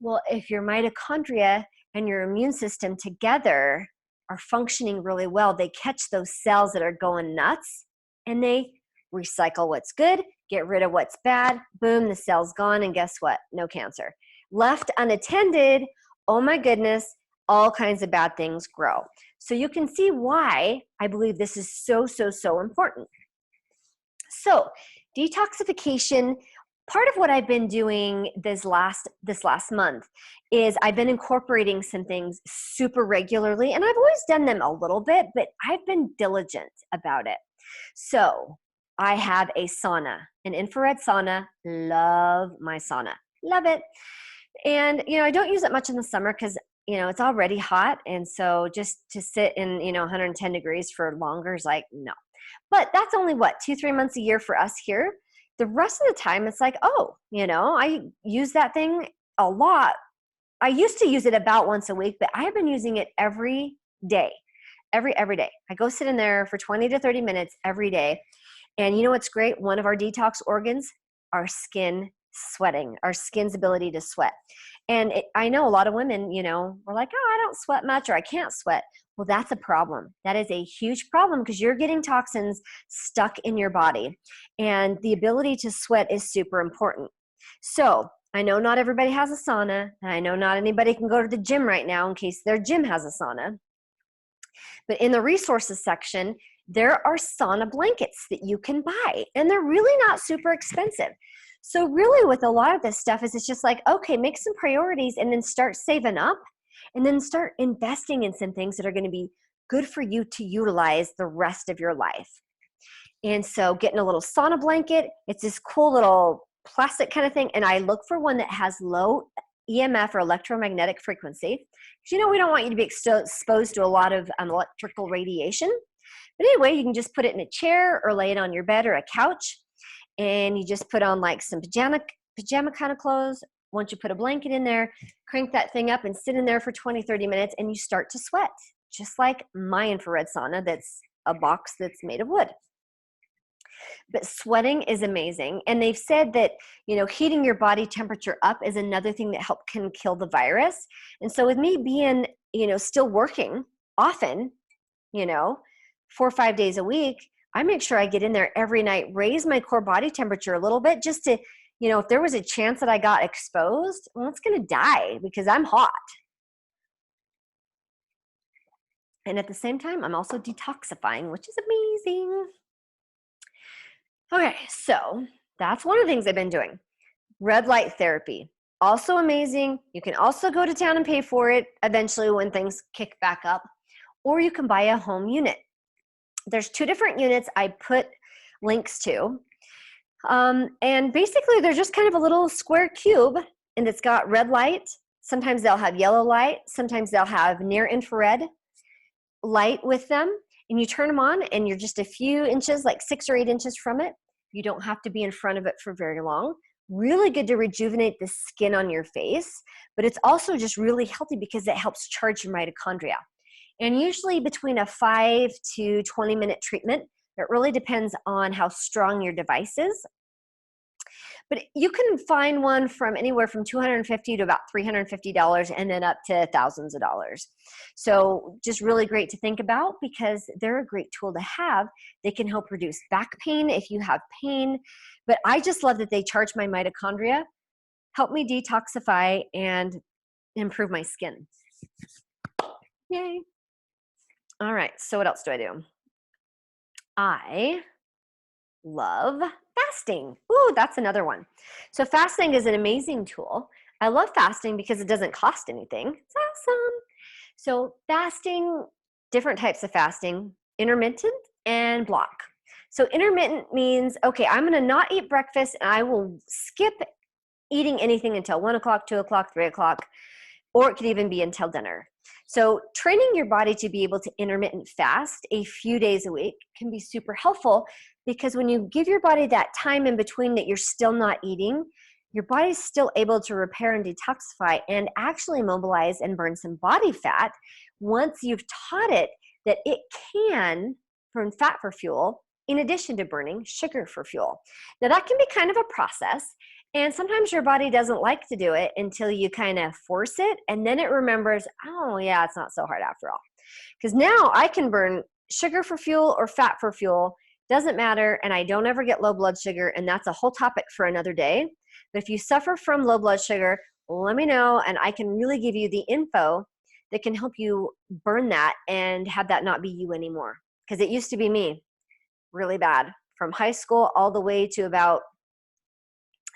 Well, if your mitochondria and your immune system together are functioning really well, they catch those cells that are going nuts, and they recycle what's good, get rid of what's bad, boom, the cell's gone, and guess what? No cancer. Left unattended, oh my goodness, all kinds of bad things grow. So you can see why I believe this is so, so, so important. So detoxification, part of what I've been doing this last month is I've been incorporating some things super regularly, and I've always done them a little bit, but I've been diligent about it. So I have a sauna, an infrared sauna. Love my sauna. Love it. And, I don't use it much in the summer because, it's already hot. And so just to sit in, 110 degrees for longer is like, no. But that's only 2-3 months a year for us here. The rest of the time, it's like, I use that thing a lot. I used to use it about once a week, but I have been using it every day, every day. I go sit in there for 20 to 30 minutes every day. And you know what's great? One of our detox organs, our skin sweating, our skin's ability to sweat. And I know a lot of women, we're like, oh, I don't sweat much, or I can't sweat. Well, that's a problem. That is a huge problem because you're getting toxins stuck in your body. And the ability to sweat is super important. So I know not everybody has a sauna, and I know not anybody can go to the gym right now in case their gym has a sauna. But in the resources section, there are sauna blankets that you can buy, and they're really not super expensive. So really with a lot of this stuff is it's just like, okay, make some priorities and then start saving up, and then start investing in some things that are going to be good for you to utilize the rest of your life. And so getting a little sauna blanket, it's this cool little plastic kind of thing. And I look for one that has low EMF or electromagnetic frequency. Because we don't want you to be exposed to a lot of electrical radiation. But anyway, you can just put it in a chair or lay it on your bed or a couch. And you just put on like some pajama kind of clothes. Once you put a blanket in there, crank that thing up and sit in there for 20, 30 minutes, and you start to sweat, just like my infrared sauna that's a box that's made of wood. But sweating is amazing. And they've said that, heating your body temperature up is another thing that can kill the virus. And so with me being, still working often, 4 or 5 days a week, I make sure I get in there every night, raise my core body temperature a little bit just to, if there was a chance that I got exposed, well, it's going to die because I'm hot. And at the same time, I'm also detoxifying, which is amazing. Okay, so that's one of the things I've been doing. Red light therapy, also amazing. You can also go to town and pay for it eventually when things kick back up, or you can buy a home unit. There's 2 different units I put links to. And basically they're just kind of a little square cube, and it's got red light. Sometimes they'll have yellow light. Sometimes they'll have near infrared light with them. And you turn them on and you're just a few inches, like 6 or 8 inches from it. You don't have to be in front of it for very long. Really good to rejuvenate the skin on your face, but it's also just really healthy because it helps charge your mitochondria. And usually between a 5 to 20 minute treatment, it really depends on how strong your device is. But you can find one from anywhere from $250 to about $350 and then up to thousands of dollars. So just really great to think about because they're a great tool to have. They can help reduce back pain if you have pain. But I just love that they charge my mitochondria, help me detoxify, and improve my skin. Yay. All right, so what else do I do? I love fasting. Ooh, that's another one. So fasting is an amazing tool. I love fasting because it doesn't cost anything. It's awesome. So fasting, different types of fasting, intermittent and block. So intermittent means, okay, I'm going to not eat breakfast and I will skip eating anything until 1 o'clock, 2 o'clock, 3 o'clock, or it could even be until dinner. So training your body to be able to intermittent fast a few days a week can be super helpful, because when you give your body that time in between that you're still not eating, your body's still able to repair and detoxify and actually mobilize and burn some body fat once you've taught it that it can burn fat for fuel in addition to burning sugar for fuel. Now that can be kind of a process, and sometimes your body doesn't like to do it until you kind of force it, and then it remembers, oh yeah, it's not so hard after all. Because now I can burn sugar for fuel or fat for fuel, doesn't matter, and I don't ever get low blood sugar, and that's a whole topic for another day. But if you suffer from low blood sugar, let me know, and I can really give you the info that can help you burn that and have that not be you anymore. Because it used to be me, really bad. From high school all the way to about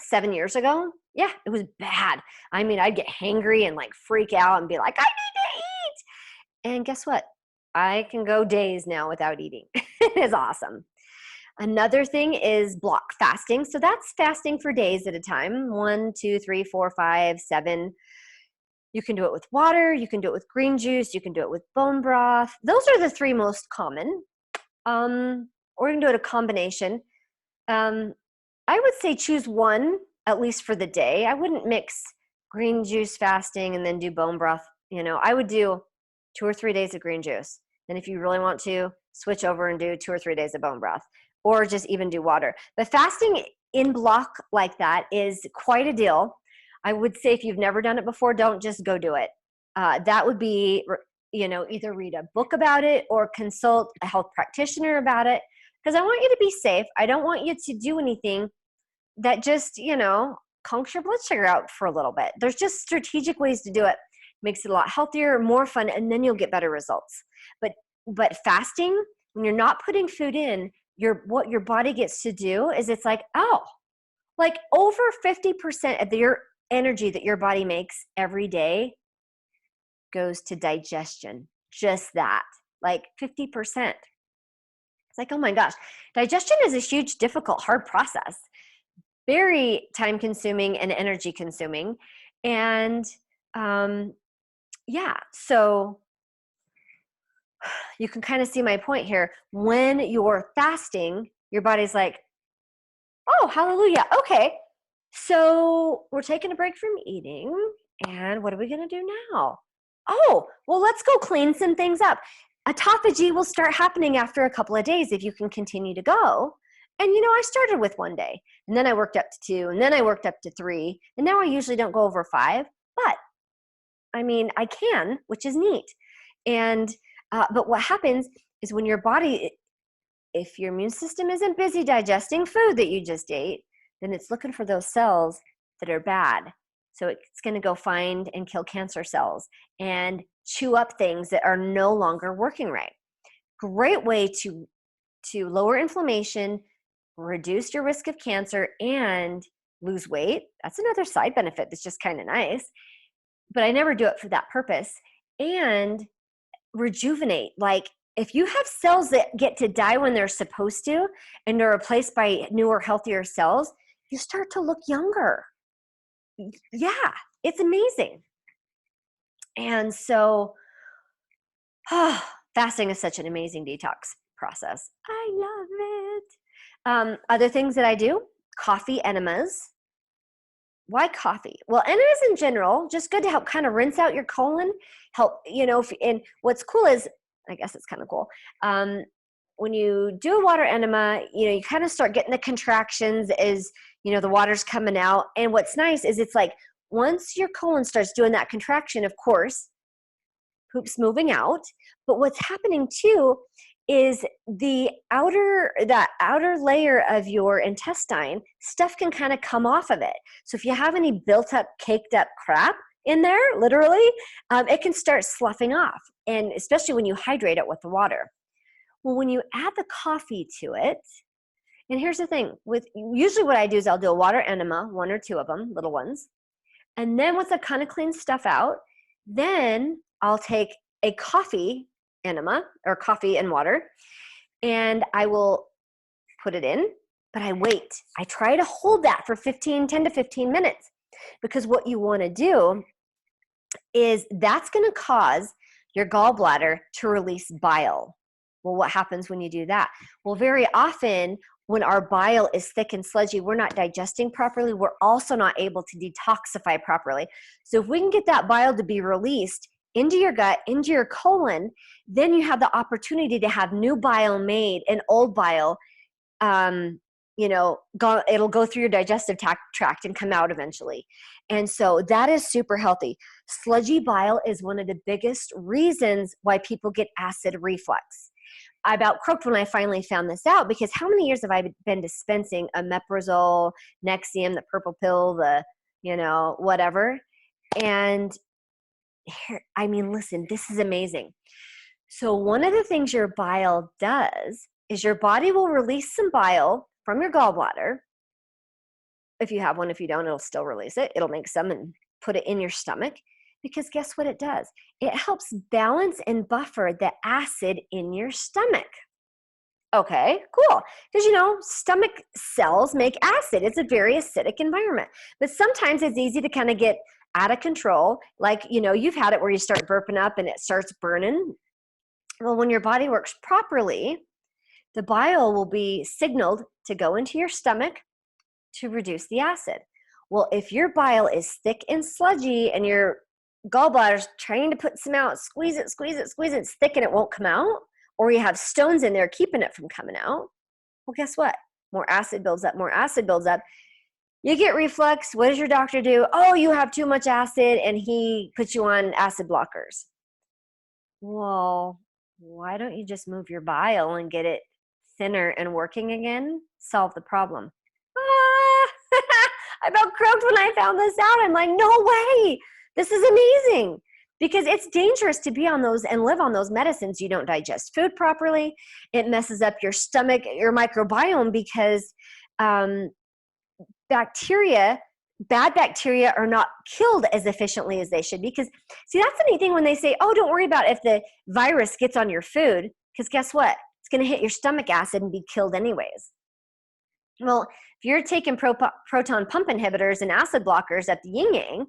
7 years ago, yeah, it was bad. I mean, I'd get hangry and like freak out and be like, I need to eat. And guess what? I can go days now without eating. It is awesome. Another thing is block fasting. So that's fasting for days at a time. 1, 2, 3, 4, 5, 7. You can do it with water. You can do it with green juice. You can do it with bone broth. Those are the 3 most common. Or you can do it a combination. I would say choose one, at least for the day. I wouldn't mix green juice fasting and then do bone broth. I would do 2 or 3 days of green juice. Then if you really want to, switch over and do 2 or 3 days of bone broth, or just even do water. But fasting in block like that is quite a deal. I would say if you've never done it before, don't just go do it. That would be, either read a book about it or consult a health practitioner about it. Because I want you to be safe. I don't want you to do anything that just, conks your blood sugar out for a little bit. There's just strategic ways to do it. Makes it a lot healthier, more fun, and then you'll get better results. But fasting, when you're not putting food in, what your body gets to do is it's like, like over 50% of your energy that your body makes every day goes to digestion. Just that, like 50%. It's like, oh my gosh, digestion is a huge, difficult, hard process. Very time consuming and energy consuming. And so you can kind of see my point here. When you're fasting, your body's like, oh, hallelujah. Okay. So we're taking a break from eating. And what are we going to do now? Oh, well, let's go clean some things up. Autophagy will start happening after a couple of days if you can continue to go. And, I started with 1 day, and then I worked up to 2, and then I worked up to 3, and now I usually don't go over 5, but I mean, I can, which is neat. And, but what happens is when your body, if your immune system isn't busy digesting food that you just ate, then it's looking for those cells that are bad. So it's going to go find and kill cancer cells and chew up things that are no longer working right. Great way to lower inflammation, reduce your risk of cancer, and lose weight. That's another side benefit that's just kind of nice. But I never do it for that purpose. And rejuvenate. Like if you have cells that get to die when they're supposed to and are replaced by newer, healthier cells, you start to look younger. Yeah, it's amazing. And so fasting is such an amazing detox process. I love it. Other things that I do, coffee enemas. Why coffee? Well, enemas in general, just good to help kind of rinse out your colon, help, and what's cool is, I guess it's kind of cool. When you do a water enema, you kind of start getting the contractions as, the water's coming out. And what's nice is it's like, once your colon starts doing that contraction, of course, poop's moving out. But what's happening too is that outer layer of your intestine, stuff can kind of come off of it. So if you have any built up, caked up crap in there, literally, it can start sloughing off. And especially when you hydrate it with the water. Well, when you add the coffee to it, and here's the thing, usually what I do is I'll do a water enema, 1 or 2 of them, little ones. And then once I kind of clean stuff out, then I'll take a coffee enema or coffee and water, and I will put it in, but I wait. I try to hold that for 10 to 15 minutes, because what you want to do is that's going to cause your gallbladder to release bile. Well, what happens when you do that? Well, very often when our bile is thick and sludgy, we're not digesting properly. We're also not able to detoxify properly. So if we can get that bile to be released into your gut, into your colon, then you have the opportunity to have new bile made and old bile, it'll go through your digestive tract and come out eventually. And so that is super healthy. Sludgy bile is one of the biggest reasons why people get acid reflux. I about croaked when I finally found this out, because how many years have I been dispensing omeprazole, Nexium, the purple pill, the, whatever. And listen, this is amazing. So one of the things your bile does is your body will release some bile from your gallbladder. If you have one, if you don't, it'll still release it. It'll make some and put it in your stomach, because guess what it does? It helps balance and buffer the acid in your stomach. Okay, cool. Because, stomach cells make acid. It's a very acidic environment. But sometimes it's easy to kind of get out of control. Like, you've had it where you start burping up and it starts burning. Well, when your body works properly, the bile will be signaled to go into your stomach to reduce the acid. Well, if your bile is thick and sludgy and your gallbladder's trying to put some out, squeeze it, it's thick and it won't come out, or you have stones in there keeping it from coming out, well, guess what? More acid builds up. You get reflux. What does your doctor do? Oh, you have too much acid, and he puts you on acid blockers. Well, why don't you just move your bile and get it thinner and working again? Solve the problem. I about croaked when I found this out. I'm like, no way. This is amazing, because it's dangerous to be on those and live on those medicines. You don't digest food properly. It messes up your stomach, your microbiome, because bad bacteria are not killed as efficiently as they should be. Because, see, that's the neat thing when they say, oh, don't worry about if the virus gets on your food, because guess what? It's going to hit your stomach acid and be killed anyways. Well, if you're taking proton pump inhibitors and acid blockers at the yin-yang,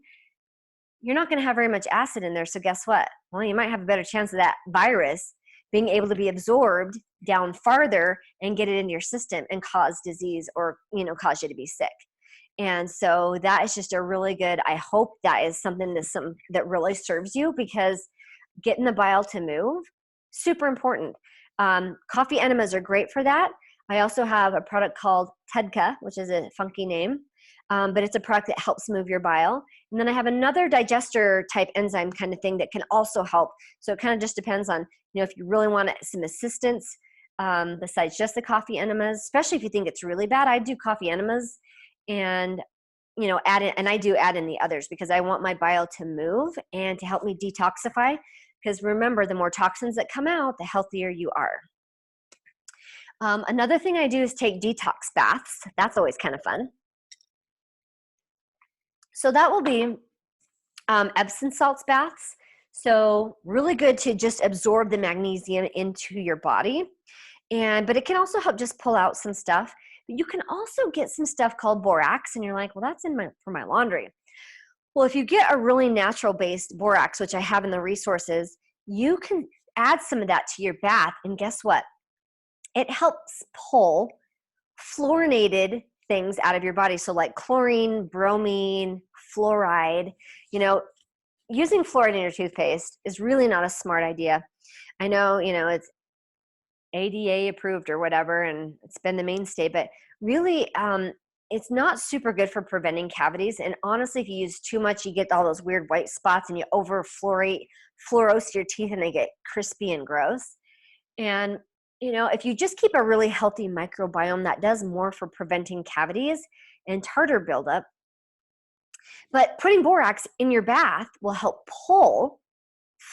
you're not going to have very much acid in there. So guess what? Well, you might have a better chance of that virus being able to be absorbed down farther and get it into your system and cause disease, or, cause you to be sick. And so that is just a really good, I hope that is something that really serves you, because getting the bile to move, super important. Coffee enemas are great for that. I also have a product called Tedka, which is a funky name, but it's a product that helps move your bile. And then I have another digester type enzyme kind of thing that can also help. So it kind of just depends on, if you really want some assistance besides just the coffee enemas, especially if you think it's really bad. I do coffee enemas and, add in, and I do add in the others, because I want my bile to move and to help me detoxify. Because remember, the more toxins that come out, the healthier you are. Another thing I do is take detox baths. That's always kind of fun. So that will be Epsom salts baths. So really good to just absorb the magnesium into your body. But it can also help just pull out some stuff. But you can also get some stuff called borax, and you're like, well, that's for my laundry. Well, if you get a really natural-based borax, which I have in the resources, you can add some of that to your bath, and guess what? It helps pull fluorinated things out of your body. So like chlorine, bromine, fluoride. Using fluoride in your toothpaste is really not a smart idea. I know, it's ADA approved or whatever, and it's been the mainstay, but really it's not super good for preventing cavities. And honestly, if you use too much, you get all those weird white spots, and you fluorose your teeth, and they get crispy and gross. And if you just keep a really healthy microbiome, that does more for preventing cavities and tartar buildup. But putting borax in your bath will help pull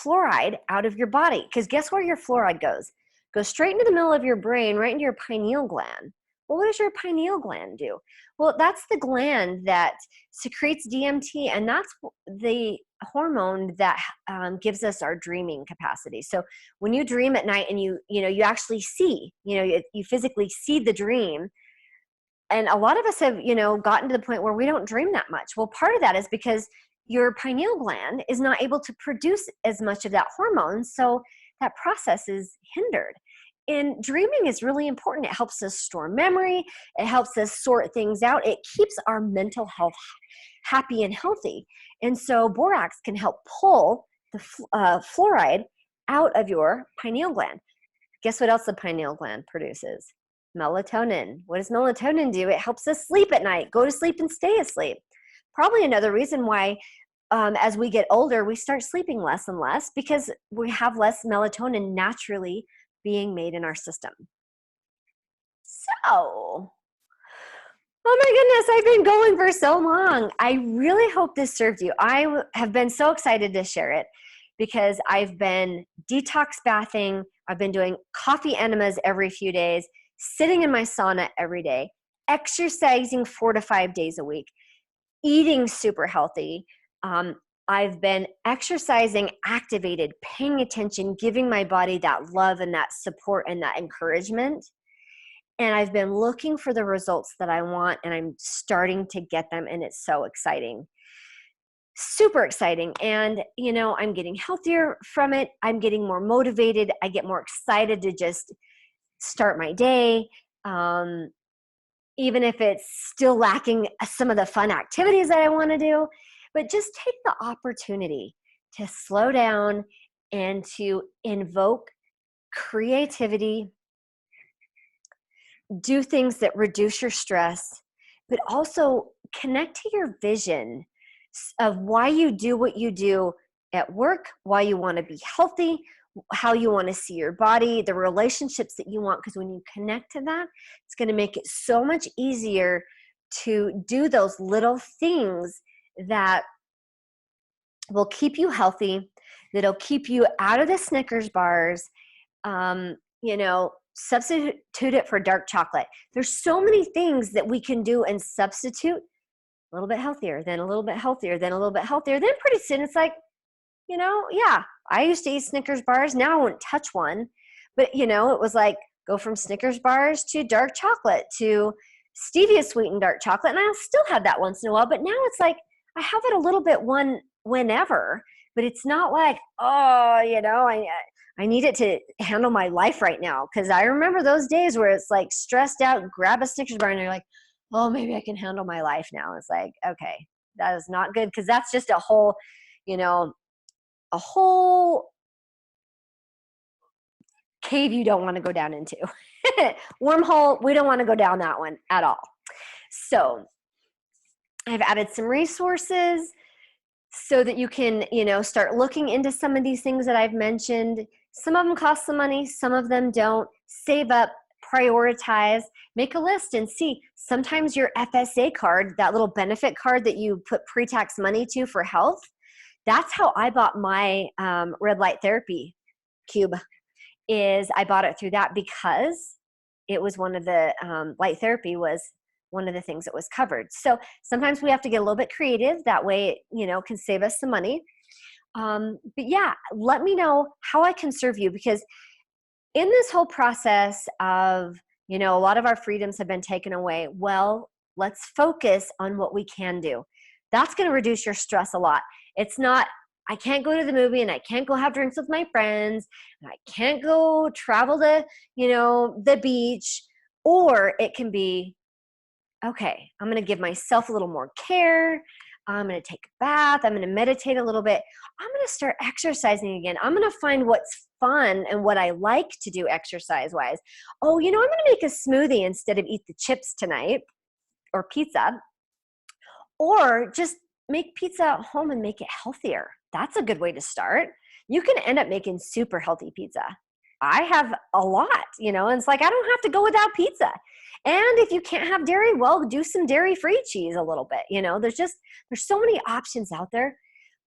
fluoride out of your body. Because guess where your fluoride goes? Goes straight into the middle of your brain, right into your pineal gland. Well, what does your pineal gland do? Well, that's the gland that secretes DMT, and that's the hormone that gives us our dreaming capacity. So when you dream at night and you actually see, you physically see the dream. And a lot of us have, gotten to the point where we don't dream that much. Well, part of that is because your pineal gland is not able to produce as much of that hormone. So that process is hindered. And dreaming is really important. It helps us store memory. It helps us sort things out. It keeps our mental health happy and healthy. And so borax can help pull the fluoride out of your pineal gland. Guess what else the pineal gland produces? Melatonin. What does melatonin do? It helps us sleep at night, go to sleep and stay asleep. Probably another reason why as we get older, we start sleeping less and less, because we have less melatonin naturally being made in our system. So, oh my goodness, I've been going for so long. I really hope this served you. I have been so excited to share it because I've been detox bathing. I've been doing coffee enemas every few days, sitting in my sauna every day, exercising 4 to 5 days a week, eating super healthy. I've been exercising, activated, paying attention, giving my body that love and that support and that encouragement. And I've been looking for the results that I want, and I'm starting to get them, and it's so exciting. Super exciting. And, you know, I'm getting healthier from it. I'm getting more motivated. I get more excited to just start my day. Even if it's still lacking some of the fun activities that I want to do, but just take the opportunity to slow down and to invoke creativity, do things that reduce your stress, but also connect to your vision of why you do what you do at work, why you want to be healthy, how you want to see your body, the relationships that you want, because when you connect to that, it's going to make it so much easier to do those little things that will keep you healthy, that'll keep you out of the Snickers bars, you know, substitute it for dark chocolate. There's so many things that we can do and substitute a little bit healthier, then a little bit healthier, then a little bit healthier. Then pretty soon it's like, you know, yeah, I used to eat Snickers bars. Now I won't touch one. But, you know, it was like go from Snickers bars to dark chocolate to stevia sweetened dark chocolate. And I'll still have that once in a while. But now it's like I have it a little bit whenever. But it's not like, oh, you know, I need it to handle my life right now. Because I remember those days where it's like stressed out, grab a Snickers bar and you're like, oh, maybe I can handle my life now. It's like, okay, that is not good, because that's just a whole, you know, a whole cave you don't want to go down into. Wormhole, we don't want to go down that one at all. So I've added some resources so that you can, you know, start looking into some of these things that I've mentioned. Some of them cost some money, some of them don't. Save up, prioritize, make a list and see. Sometimes your FSA card, that little benefit card that you put pre-tax money to for health, that's how I bought my red light therapy cube. Is I bought it through that because it was one of the light therapy was one of the things that was covered. So sometimes we have to get a little bit creative. That way, it, you know, can save us some money. But yeah, let me know how I can serve you, because in this whole process of, you know, a lot of our freedoms have been taken away. Well, let's focus on what we can do. That's going to reduce your stress a lot. It's not, I can't go to the movie and I can't go have drinks with my friends and I can't go travel to, you know, the beach. Or it can be, okay, I'm going to give myself a little more care. I'm going to take a bath. I'm going to meditate a little bit. I'm going to start exercising again. I'm going to find what's fun and what I like to do exercise-wise. Oh, you know, I'm going to make a smoothie instead of eat the chips tonight or pizza. Or just make pizza at home and make it healthier. That's a good way to start. You can end up making super healthy pizza. I have a lot, you know, and it's like I don't have to go without pizza. And if you can't have dairy, well, do some dairy-free cheese a little bit. You know, there's so many options out there.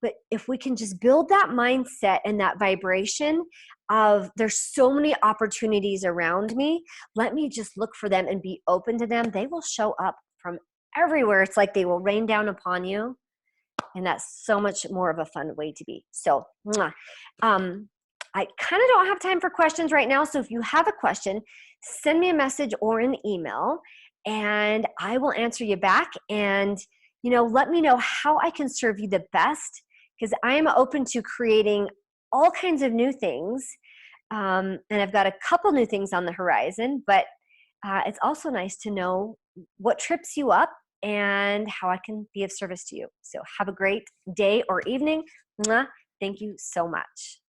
But if we can just build that mindset and that vibration of there's so many opportunities around me, let me just look for them and be open to them. They will show up from everywhere. It's like they will rain down upon you. And that's so much more of a fun way to be. So, I kind of don't have time for questions right now. So if you have a question, send me a message or an email and I will answer you back. And let me know how I can serve you the best, because I am open to creating all kinds of new things. And I've got a couple new things on the horizon, but it's also nice to know what trips you up and how I can be of service to you. So have a great day or evening. Mwah. Thank you so much.